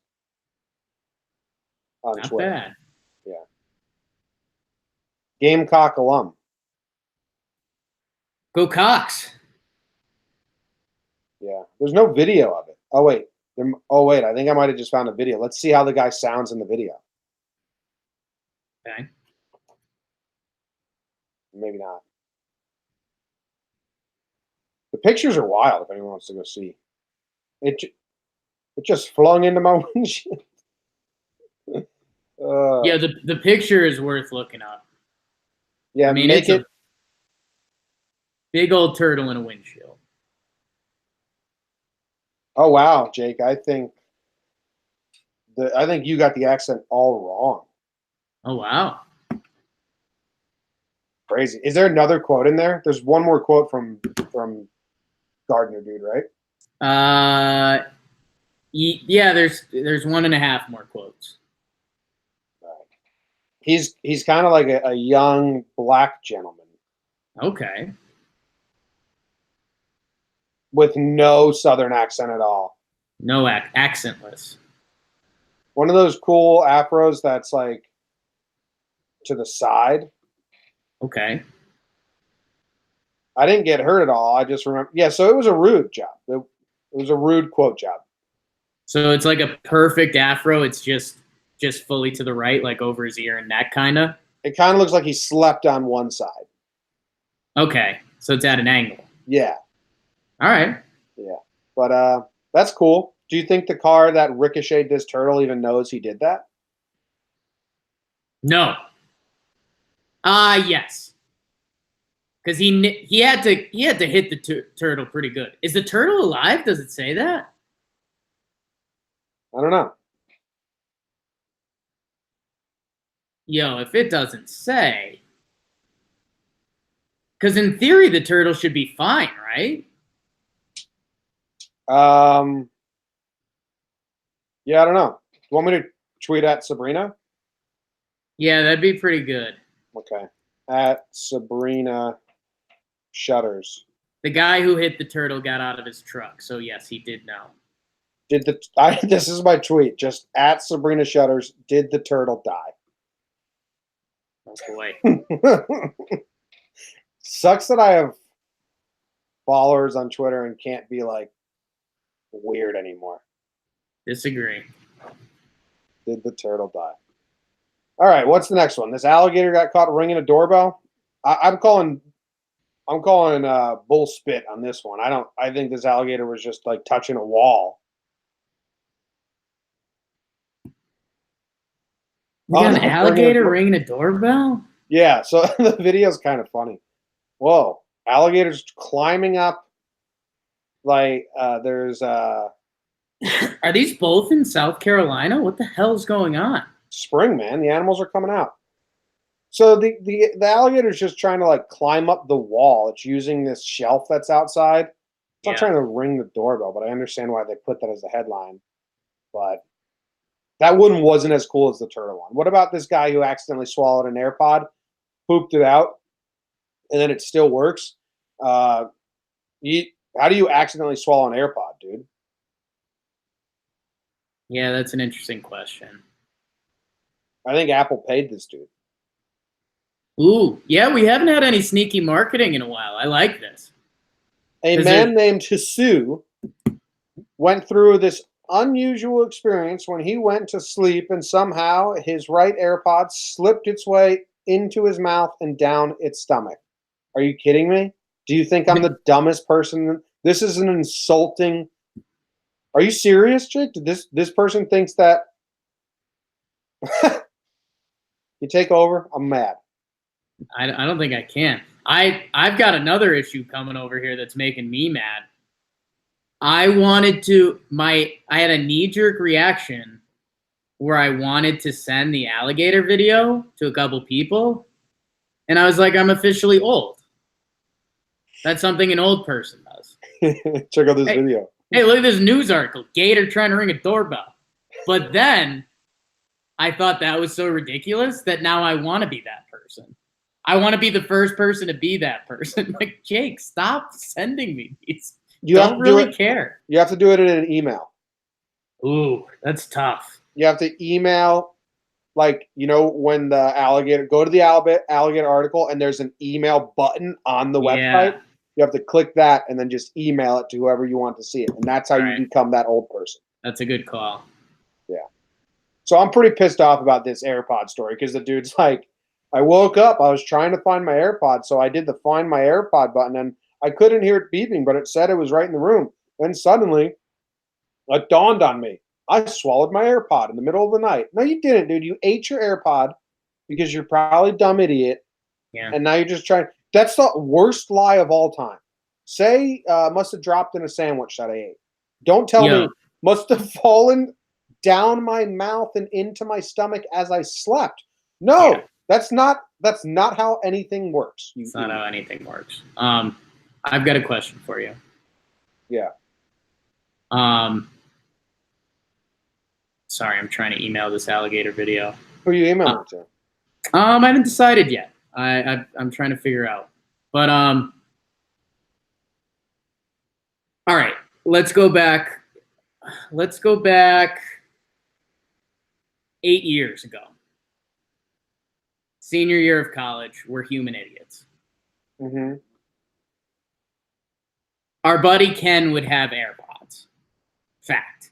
on Not Twitter. bad. Yeah. Gamecock alum. Go Cox. Yeah. There's no video of it. Oh, wait. I think I might have just found a video. Let's see how the guy sounds in the video. Okay. Maybe not. The pictures are wild if anyone wants to go see. It just flung into my windshield. Yeah, the picture is worth looking up. Yeah, I mean, it's a big old turtle in a windshield. Oh wow, Jake! I think you got the accent all wrong. Oh wow! Crazy. Is there another quote in there? There's one more quote from Gardner, dude, right? Yeah. There's 1.5 more quotes. He's kind of like a young black gentleman. Okay. With no Southern accent at all. No accentless. One of those cool afros that's like to the side. Okay. I didn't get hurt at all. I just remember. Yeah, so it was a rude job. It was a rude quote job. So it's like a perfect afro. It's just fully to the right, like over his ear and neck, kind of. It kind of looks like he slept on one side. Okay, so it's at an angle. Yeah. All right. Yeah, but that's cool. Do you think the car that ricocheted this turtle even knows he did that? No. Yes. Because he had to hit the turtle pretty good. Is the turtle alive? Does it say that? I don't know. Yo, if it doesn't say, because in theory the turtle should be fine, right? Yeah, I don't know. You want me to tweet at Sabrina? Yeah, that'd be pretty good. Okay. At Sabrina Shutters. The guy who hit the turtle got out of his truck, so yes, he did know. This is my tweet. Just at Sabrina Shutters. Did the turtle die? Oh boy. Sucks that I have followers on Twitter and can't be like weird anymore. Disagree. Did the turtle die? All right, what's the next one? This alligator got caught ringing a doorbell. I'm calling bull spit on this one. I think this alligator was just like touching a wall. We got an alligator ringing a doorbell? Yeah, so the video is kind of funny. Whoa, alligators climbing up. Like there's Are these both in South Carolina? What the hell is going on? Spring, man. The animals are coming out. So the alligator's just trying to like climb up the wall. It's using this shelf that's outside. It's not trying to ring the doorbell, but I understand why they put that as the headline. But that one wasn't as cool as the turtle one. What about this guy who accidentally swallowed an AirPod, pooped it out, and then it still works? How do you accidentally swallow an AirPod, dude? Yeah, that's an interesting question. I think Apple paid this dude. Ooh, yeah, we haven't had any sneaky marketing in a while. I like this. A man named Hisu went through this unusual experience when he went to sleep and somehow his right AirPod slipped its way into his mouth and down its stomach. Are you kidding me? Do you think I'm the dumbest person? This is an insulting. Are you serious, Jake? This person thinks that you take over? I'm mad. I don't think I can. I've got another issue coming over here that's making me mad. I had a knee-jerk reaction where I wanted to send the alligator video to a couple people, and I was like, I'm officially old. That's something an old person does. Check out this video. Hey, look at this news article. Gator trying to ring a doorbell. But then I thought that was so ridiculous that now I want to be that person. I want to be the first person to be that person. Like, Jake, stop sending me these. You don't really care. You have to do it in an email. Ooh, that's tough. You have to email, like, you know, when the alligator, go to the alligator article and there's an email button on the website. You have to click that and then just email it to whoever you want to see it. And that's how you become that old person. That's a good call. Yeah. So I'm pretty pissed off about this AirPod story because the dude's like, I woke up, I was trying to find my AirPod, so I did the find my AirPod button and I couldn't hear it beeping, but it said it was right in the room. Then suddenly it dawned on me. I swallowed my AirPod in the middle of the night. No, you didn't, dude. You ate your AirPod because you're probably a dumb idiot. Yeah. And now you're just trying. That's the worst lie of all time. Say, must have dropped in a sandwich that I ate. Don't tell me must have fallen down my mouth and into my stomach as I slept. No, that's not how anything works. It's not how anything works. I've got a question for you. Yeah. Sorry, I'm trying to email this alligator video. Who are you emailing to? I haven't decided yet. I'm trying to figure out. But all right, let's go back. Let's go back 8 years ago. Senior year of college, we're human idiots. Mm-hmm. Our buddy Ken would have AirPods. Fact.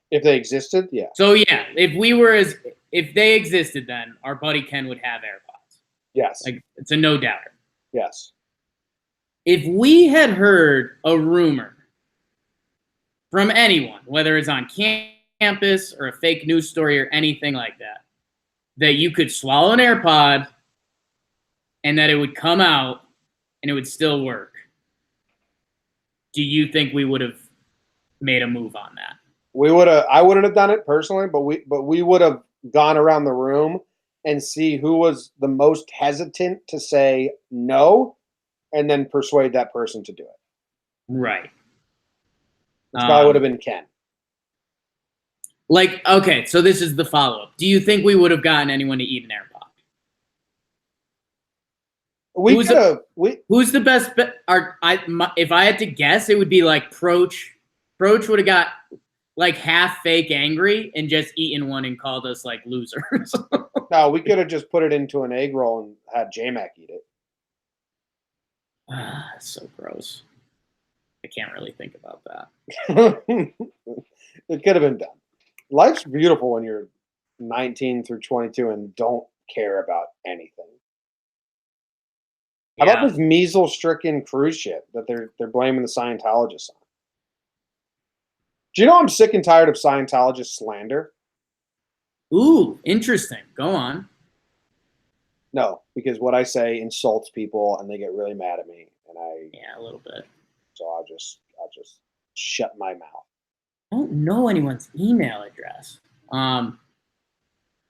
If they existed, yeah. So yeah, if they existed, then our buddy Ken would have AirPods. Yes. Like, it's a no doubter. Yes. If we had heard a rumor from anyone, whether it's on campus or a fake news story or anything like that, that you could swallow an AirPod and that it would come out and it would still work, do you think we would have made a move on that? I wouldn't have done it personally, but we would have gone around the room and see who was the most hesitant to say no, and then persuade that person to do it. Right. This guy would have been Ken. Like, okay, so this is the follow-up. Do you think we would have gotten anyone to eat an AirPod? Who's the best? If I had to guess, it would be like Proch. Proch would have got like half fake angry and just eaten one and called us like losers. No, we could have just put it into an egg roll and had J-Mac eat it. So gross. I can't really think about that. It could have been done. Life's beautiful when you're 19 through 22 and don't care about anything. How about this measles-stricken cruise ship that they're blaming the Scientologists on? Do you know I'm sick and tired of Scientologist slander? Ooh, interesting. Go on. No, because what I say insults people and they get really mad at me, and a little bit. So I'll just shut my mouth. I don't know anyone's email address.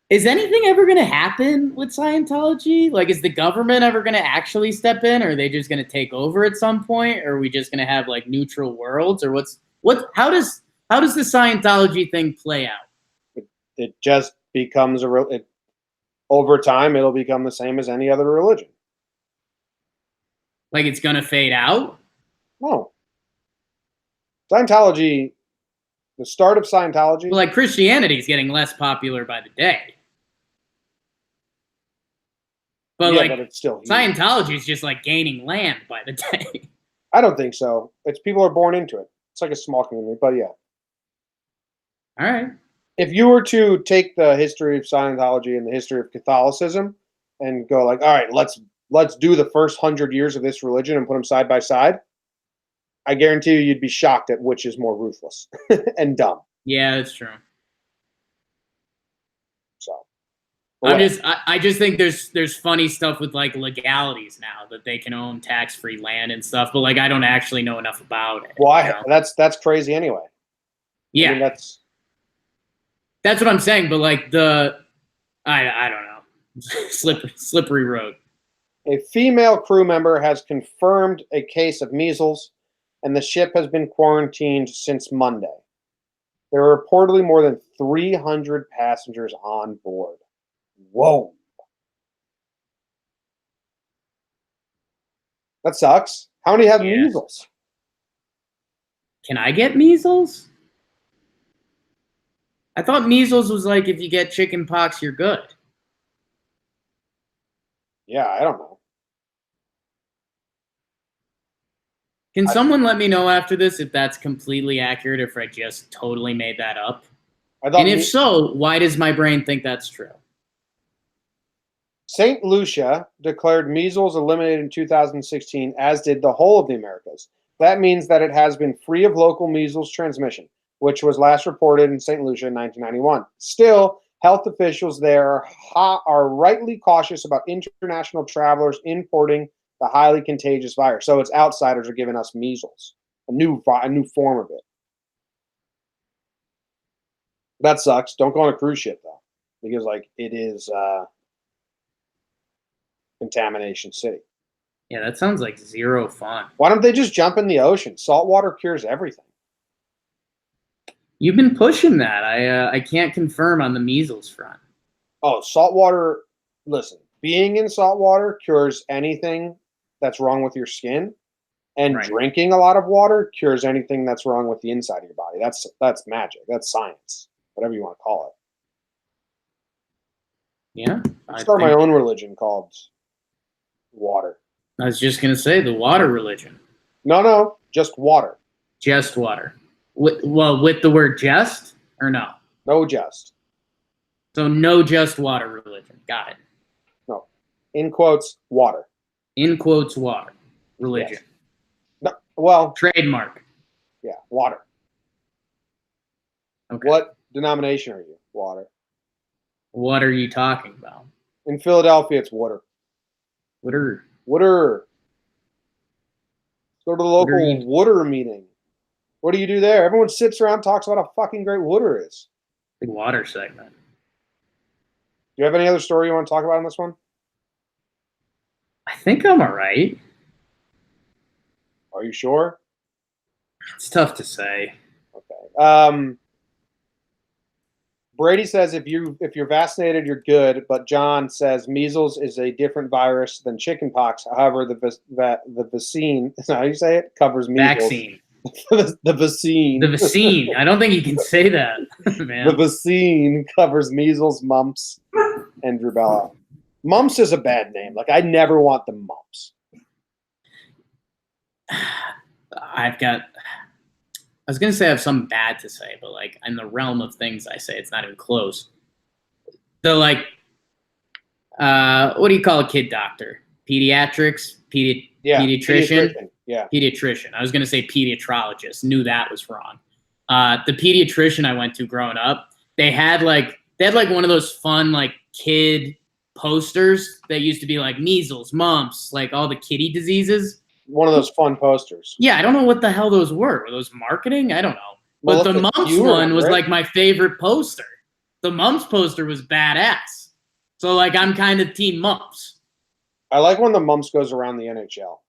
Is anything ever going to happen with Scientology? Like, is the government ever going to actually step in, or are they just going to take over at some point? Or are we just going to have like neutral worlds, or how does the Scientology thing play out? It just becomes over time, it'll become the same as any other religion. Like, it's going to fade out? No. Scientology, the start of Scientology. Well, like, Christianity is getting less popular by the day. But but it's still huge. Scientology is just like gaining land by the day. I don't think so. It's people are born into it. It's like a small community, but yeah. All right. If you were to take the history of Scientology and the history of Catholicism and go like, all right, let's do the first 100 years of this religion and put them side by side, I guarantee you'd be shocked at which is more ruthless and dumb. Yeah, that's true. So I just think there's funny stuff with like legalities now that they can own tax-free land and stuff, but like I don't actually know enough about it. Well, that's crazy anyway. Yeah, I mean, that's what I'm saying. But like I don't know, slippery road. A female crew member has confirmed a case of measles, and the ship has been quarantined since Monday. There are reportedly more than 300 passengers on board. Whoa. That sucks. How many have measles? Can I get measles? I thought measles was like if you get chicken pox, you're good. Yeah, I don't know. Can someone let me know after this if that's completely accurate, if I just totally made that up? And if so, why does my brain think that's true? St. Lucia declared measles eliminated in 2016, as did the whole of the Americas. That means that it has been free of local measles transmission, which was last reported in St. Lucia in 1991. Still, health officials there are rightly cautious about international travelers importing the highly contagious virus. So it's outsiders are giving us measles, a new form of it. That sucks. Don't go on a cruise ship though, because like it is Contamination City. Yeah, that sounds like zero fun. Why don't they just jump in the ocean? Salt water cures everything. You've been pushing that. I can't confirm on the measles front. Oh, salt water. Listen, being in salt water cures anything that's wrong with your skin, and drinking a lot of water cures anything that's wrong with the inside of your body. That's magic. That's science. Whatever you want to call it. Yeah. I'll start my own religion called water. I was just going to say the water religion. No, just water. Just water. With the word just or no? No just. So no just water religion. Got it. No. In quotes, water. In quotes, water. Religion. Yes. No, well. Trademark. Yeah, water. Okay. What denomination are you? Water. What are you talking about? In Philadelphia, it's water. Water. Water. Go to the local water meeting. What do you do there? Everyone sits around and talks about how fucking great water is. Big water segment. Do you have any other story you want to talk about in this one? I think I'm all right. Are you sure? It's tough to say. Okay. Brady says if you're vaccinated, you're good. But John says measles is a different virus than chickenpox. However, the vaccine, is that how you say it? Covers measles. Vaccine. The vaccine. The vaccine. I don't think you can say that, man. The vaccine covers measles, mumps, and rubella. Mumps is a bad name. Like, I never want the mumps. I was going to say I have something bad to say, but like in the realm of things I say, it's not even close. The like, what do you call a kid doctor? Pediatrics? Pediatrician? Yeah. Pediatrician. I was going to say pediatrologist. Knew that was wrong. The pediatrician I went to growing up, they had like one of those fun like kid posters that used to be like measles, mumps, like all the kiddie diseases. One of those fun posters. Yeah, I don't know what the hell those were. Were those marketing? I don't know. But the mumps one was like my favorite poster. The mumps poster was badass. So like I'm kind of team mumps. I like when the mumps goes around the NHL.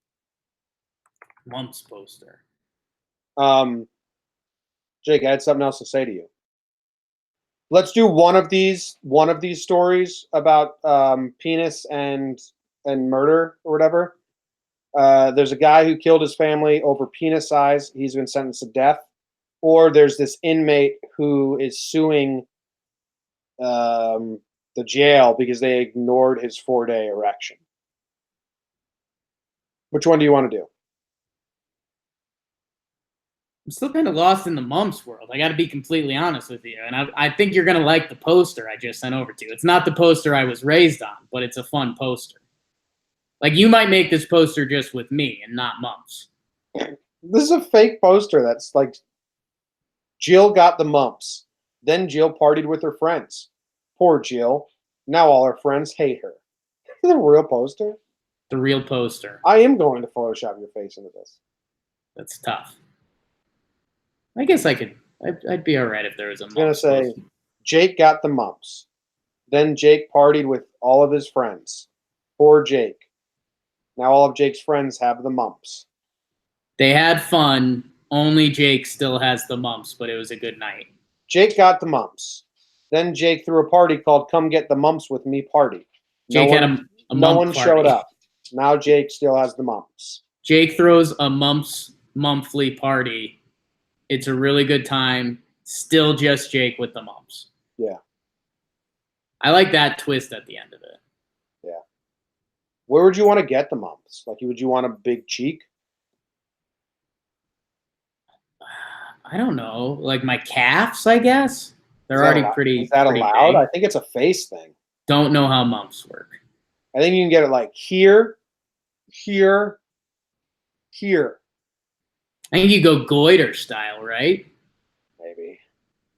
Mumps poster. Jake, I had something else to say to you. Let's do one of these stories about penis and murder or whatever. There's a guy who killed his family over penis size. He's been sentenced to death. Or there's this inmate who is suing the jail because they ignored his 4-day erection. Which one do you want to do? I'm still kind of lost in the mumps world. I got to be completely honest with you. And I think you're going to like the poster I just sent over to you. It's not the poster I was raised on, but it's a fun poster. Like, you might make this poster just with me and not mumps. This is a fake poster that's like, Jill got the mumps. Then Jill partied with her friends. Poor Jill. Now all her friends hate her. Is it a real poster? The real poster. I am going to Photoshop your face into this. That's tough. I guess I could. I'd be all right if there was a mumps. I'm going to say, poster. Jake got the mumps. Then Jake partied with all of his friends. Poor Jake. Now all of Jake's friends have the mumps. They had fun. Only Jake still has the mumps, but it was a good night. Jake got the mumps. Then Jake threw a party called "Come Get the Mumps with Me" party. Jake had a no one party. showed up. Now Jake still has the mumps. Jake throws a monthly party. It's a really good time. Still just Jake with the mumps. Yeah. I like that twist at the end of it. Yeah. Where would you want to get the mumps? Like, would you want a big cheek? I don't know. Like my calves, I guess. They're already pretty. Is that pretty allowed? big. I think it's a face thing. Don't know how mumps work. I think you can get it like here, here, here. I think you go goiter style, right? Maybe.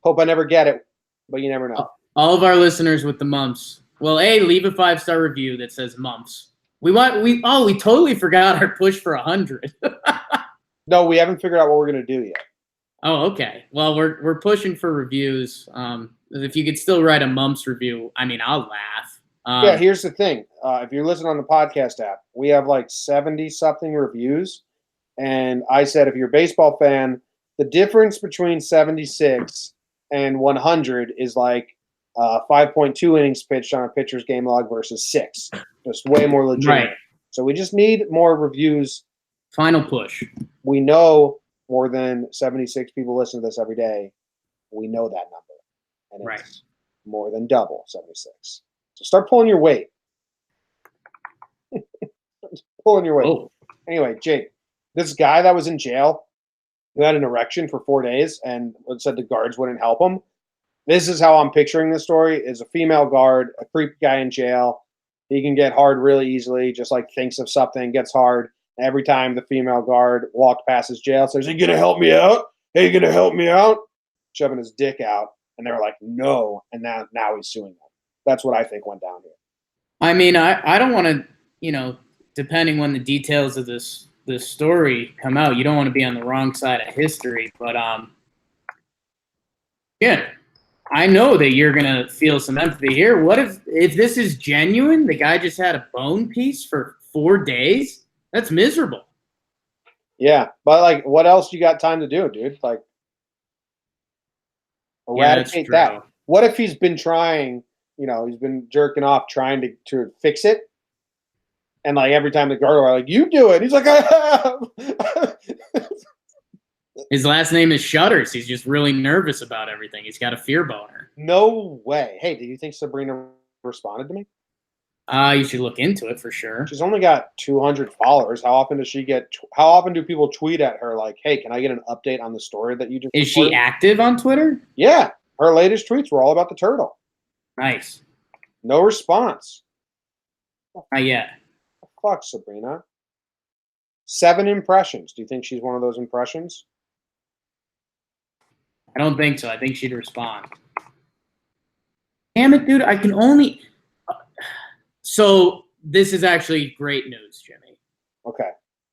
Hope I never get it, but you never know. All of our listeners with the mumps. Well, leave a 5-star review that says mumps. We totally forgot our push for 100. No, we haven't figured out what we're gonna do yet. Oh, okay. Well, we're pushing for reviews. If you could still write a mumps review, I mean, I'll laugh. Yeah, here's the thing. If you're listening on the podcast app, we have like 70-something reviews. And I said, if you're a baseball fan, the difference between 76 and 100 is like 5.2 innings pitched on a pitcher's game log versus 6. Just way more legitimate. Right. So we just need more reviews. Final push. We know more than 76 people listen to this every day. We know that number. And it's more than double 76. So start pulling your weight. Pulling your weight. Oh. Anyway, Jake, this guy that was in jail who had an erection for 4 days and said the guards wouldn't help him. This is how I'm picturing this story: is a female guard, a creepy guy in jail. He can get hard really easily, just like thinks of something, gets hard. Every time the female guard walked past his jail, says, "Are you gonna help me out? Hey, you gonna help me out?" Shoving his dick out. And they were like, no. And now he's suing them. That's what I think went down here. I mean, I don't want to, depending on the details of this story come out, you don't want to be on the wrong side of history. But yeah, I know that you're gonna feel some empathy here. What if this is genuine? The guy just had a bone piece for 4 days. That's miserable. Yeah, but like, what else you got time to do, dude? Like, eradicate that. What if he's been trying? He's been jerking off trying to fix it, and like every time the guard are like, "You do it," he's like, "I have." His last name is Shudders. He's just really nervous about everything. He's got a fear boner. No way. Hey, do you think Sabrina responded to me? You should look into it for sure. She's only got 200 followers. How often does she get? How often do people tweet at her like, "Hey, can I get an update on the story that you just?" Is she active on Twitter? Yeah, her latest tweets were all about the turtle. Nice. No response. Not yet. Fuck, Sabrina. 7 impressions. Do you think she's one of those impressions? I don't think so. I think she'd respond. Damn it, dude! I can only. So this is actually great news, Jimmy. Okay.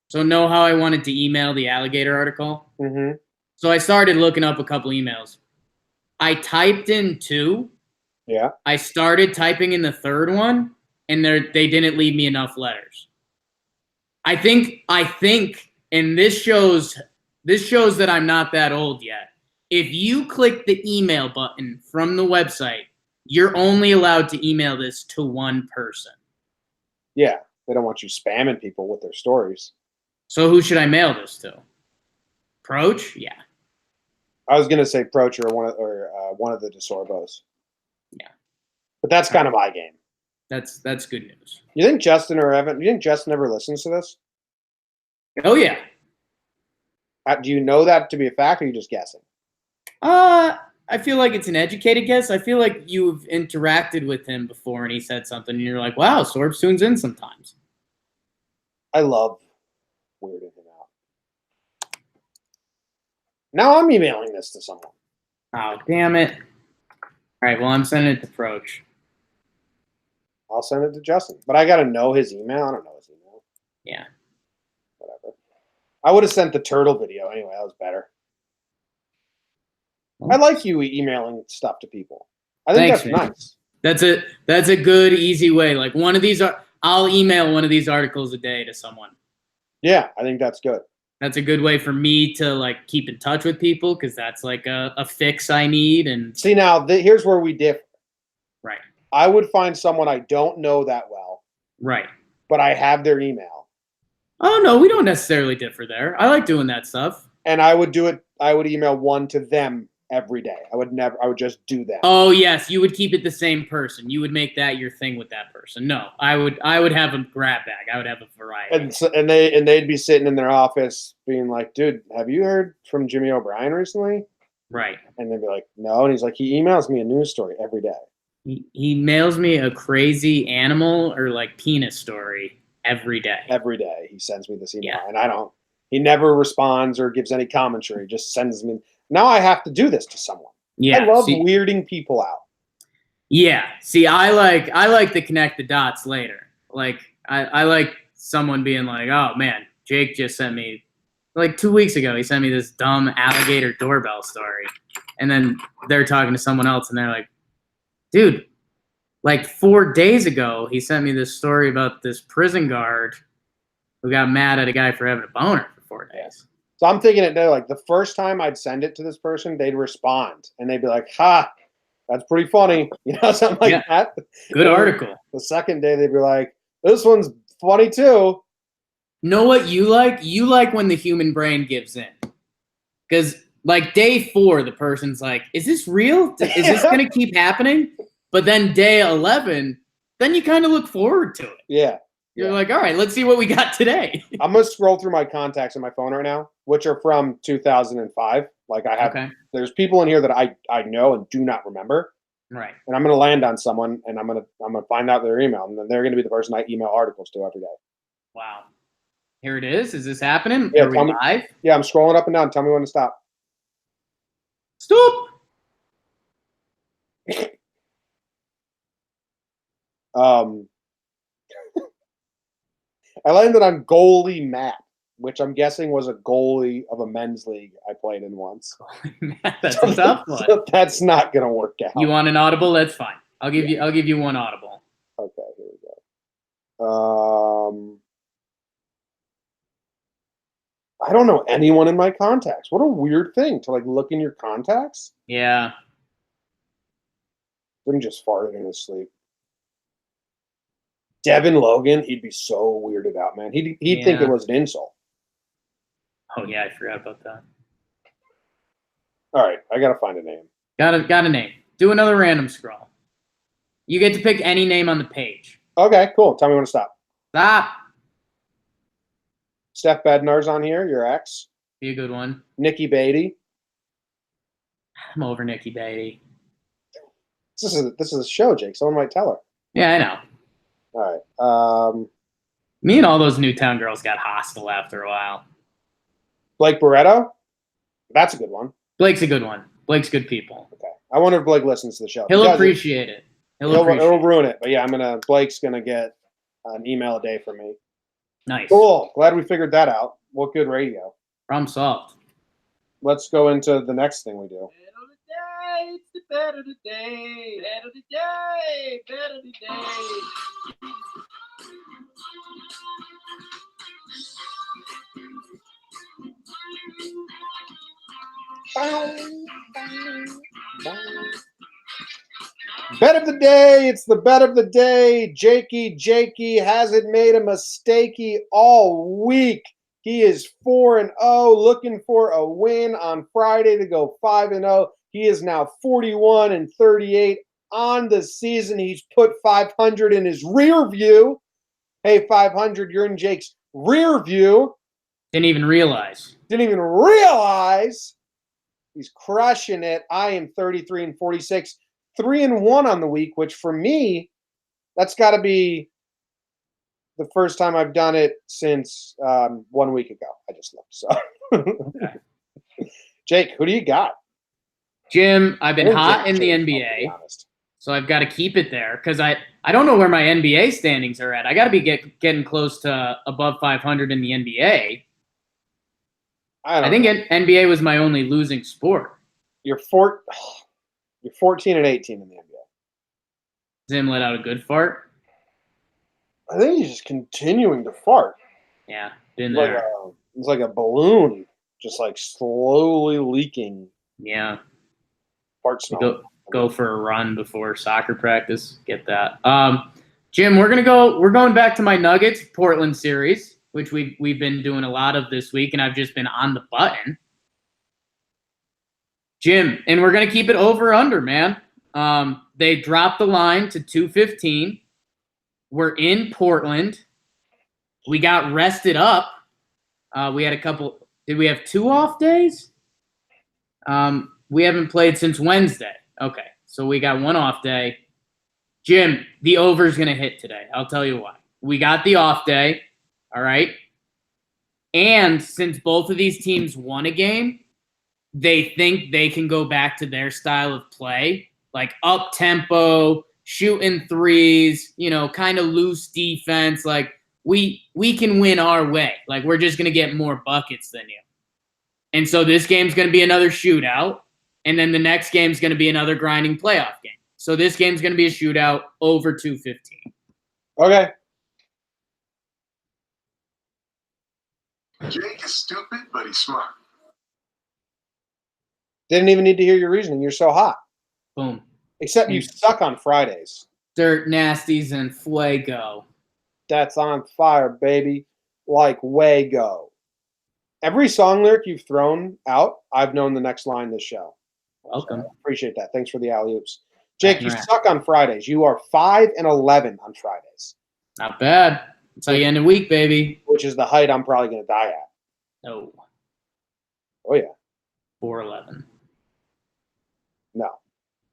So know how I wanted to email the alligator article? Mm-hmm. So I started looking up a couple emails. I typed in 2. Yeah. I started typing in the 3rd one, and they didn't leave me enough letters. I think, and this shows that I'm not that old yet. If you click the email button from the website, you're only allowed to email this to one person. Yeah, they don't want you spamming people with their stories. So who should I mail this to? Proch? Yeah. I was gonna say Proch or one of the DeSorbos. Yeah. But that's kind of my game. That's good news. You think Justin or Evan? You think Justin ever listens to this? Oh yeah. Do you know that to be a fact, or are you just guessing? I feel like it's an educated guess. I feel like you've interacted with him before and he said something and you're like, wow, Sorb tunes in sometimes. I love weirding him out. Now I'm emailing this to someone. Oh, damn it. All right, well, I'm sending it to Proch. I'll send it to Justin. But I got to know his email. I don't know his email. Yeah. Whatever. I would have sent the turtle video anyway. That was better. I like you emailing stuff to people. I think that's nice. That's a good, easy way. Like one of these I'll email one of these articles a day to someone. Yeah, I think that's good. That's a good way for me to like keep in touch with people because that's like a fix I need. And see, now here's where we differ. Right. I would find someone I don't know that well. Right. But I have their email. Oh, no, we don't necessarily differ there. I like doing that stuff. And I would do it. I would email one to them every day. I would just do that. Oh, yes. You would keep it the same person. You would make that your thing with that person. No, I would have a grab bag. I would have a variety. And they'd be sitting in their office being like, dude, have you heard from Jimmy O'Brien recently? Right. And they'd be like, no. And he's like, he emails me a news story every day. He mails me a crazy animal or like penis story every day. Every day he sends me this email. Yeah. And he never responds or gives any commentary, just sends me. Now I have to do this to someone. Yeah. I love weirding people out. Yeah. See, I like to connect the dots later. Like I like someone being like, oh man, Jake just sent me like 2 weeks ago, he sent me this dumb alligator doorbell story. And then they're talking to someone else and they're like, dude, like 4 days ago, he sent me this story about this prison guard who got mad at a guy for having a boner for 4 days. So I'm thinking it like the first time I'd send it to this person, they'd respond and they'd be like, ha, that's pretty funny. You know, something like that. Good article. The second day they'd be like, this one's funny too. Know what you like? You like when the human brain gives in. Because like day 4, the person's like, is this real? Is this going to keep happening? But then day 11, then you kind of look forward to it. Yeah. You're like, all right, let's see what we got today. I'm going to scroll through my contacts on my phone right now, which are from 2005. Like I have, there's people in here that I know and do not remember. Right. And I'm going to land on someone and I'm going to find out their email. And then they're going to be the person I email articles to every day. Wow. Here it is. Is this happening? Yeah, Are we live? Yeah, I'm scrolling up and down. Tell me when to stop. Stop. I landed on goalie Matt, which I'm guessing was a goalie of a men's league I played in once. That's a tough one. So that's not gonna work out. You want an audible? That's fine. I'll give you one audible. Okay, here we go. I don't know anyone in my contacts. What a weird thing to like look in your contacts. Yeah. Him just farted in his sleep. Devin Logan, he'd be so weirded out, man. He'd think it was an insult. Oh yeah, I forgot about that. All right, I gotta find a name. Got a name. Do another random scroll. You get to pick any name on the page. Okay, cool. Tell me when to stop. Stop. Steph Bednar's on here, your ex. Be a good one. Nikki Beatty. I'm over Nikki Beatty. This is a show, Jake. Someone might tell her. Yeah, I know. All right. Me and all those Newtown girls got hostile after a while. Blake Barretto? That's a good one. Blake's a good one. Blake's good people. Okay. I wonder if Blake listens to the show. He'll appreciate it. He'll ruin it. But yeah, Blake's gonna get an email a day from me. Nice. Cool. Glad we figured that out. What good radio. Problem solved. Let's go into the next thing we do. It's the better the day, better the day, better the day. Bet of the day. It's the bet of the day. Jakey hasn't made a mistakey all week. He is 4-0, looking for a win on Friday to go 5-0. He is now 41-38 on the season. He's put 500 in his rear view. Hey, 500, you're in Jake's rear view. Didn't even realize. He's crushing it. I am 33-46, 3-1 on the week, which for me, that's got to be the first time I've done it since 1 week ago. I just looked. So, okay. Jake, who do you got? Jim, I've been hot in the NBA, so I've got to keep it there because I don't know where my NBA standings are at. I got to be getting close to above 500 in the NBA. I think NBA was my only losing sport. You're 14-18 in the NBA. Zim let out a good fart. I think he's just continuing to fart. Yeah, been there. It's like a balloon, just like slowly leaking. Yeah. Fart smell. Go for a run before soccer practice. Get that. Jim, we're going back to my Nuggets Portland series, which we've been doing a lot of this week, and I've just been on the button. Jim, and we're gonna keep it over under, man. They dropped the line to 215. We're in Portland. We got rested up. We had a couple. Did we have 2 off days? We haven't played since Wednesday. Okay, so we got 1 off day. Jim, the over is going to hit today. I'll tell you why. We got the off day, all right? And since both of these teams won a game, they think they can go back to their style of play, like up-tempo, shooting threes, kind of loose defense. Like, we can win our way. Like, we're just going to get more buckets than you. And so this game's going to be another shootout, and then the next game's going to be another grinding playoff game. So this game's going to be a shootout over 215. Okay. Jake is stupid, but he's smart. Didn't even need to hear your reasoning. You're so hot. Boom. Except you suck on Fridays. Dirt nasties and fuego. That's on fire, baby. Like Wago. Every song lyric you've thrown out, I've known the next line this show. Welcome. So appreciate that. Thanks for the alley-oops. Jake, you suck on Fridays. You are 5-11 on Fridays. Not bad. That's how you end a week, baby. Which is the height I'm probably going to die at. No. Oh, yeah. 4-11. No.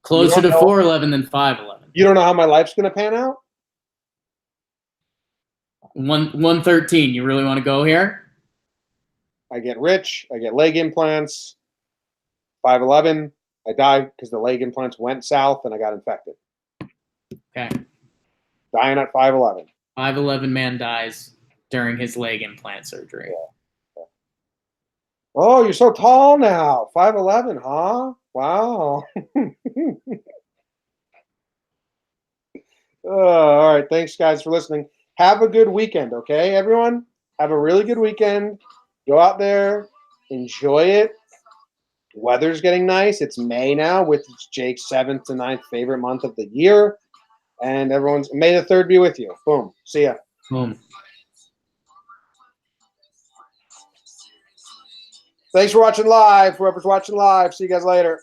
Closer to 4-11 than 5-11. You don't know how my life's going to pan out? 113. You really want to go here? I get rich. I get leg implants. 5'11". I died because the leg implants went south and I got infected. Okay. Dying at 5'11". 5'11" man dies during his leg implant surgery. Yeah. Oh, you're so tall now. 5'11", huh? Wow. All right. Thanks, guys, for listening. Have a good weekend, okay, everyone? Have a really good weekend. Go out there. Enjoy it. Weather's getting nice. It's May now, which is Jake's 7th to 9th favorite month of the year. And everyone's May the 3rd be with you. Boom. See ya. Boom. Thanks for watching live. Whoever's watching live. See you guys later.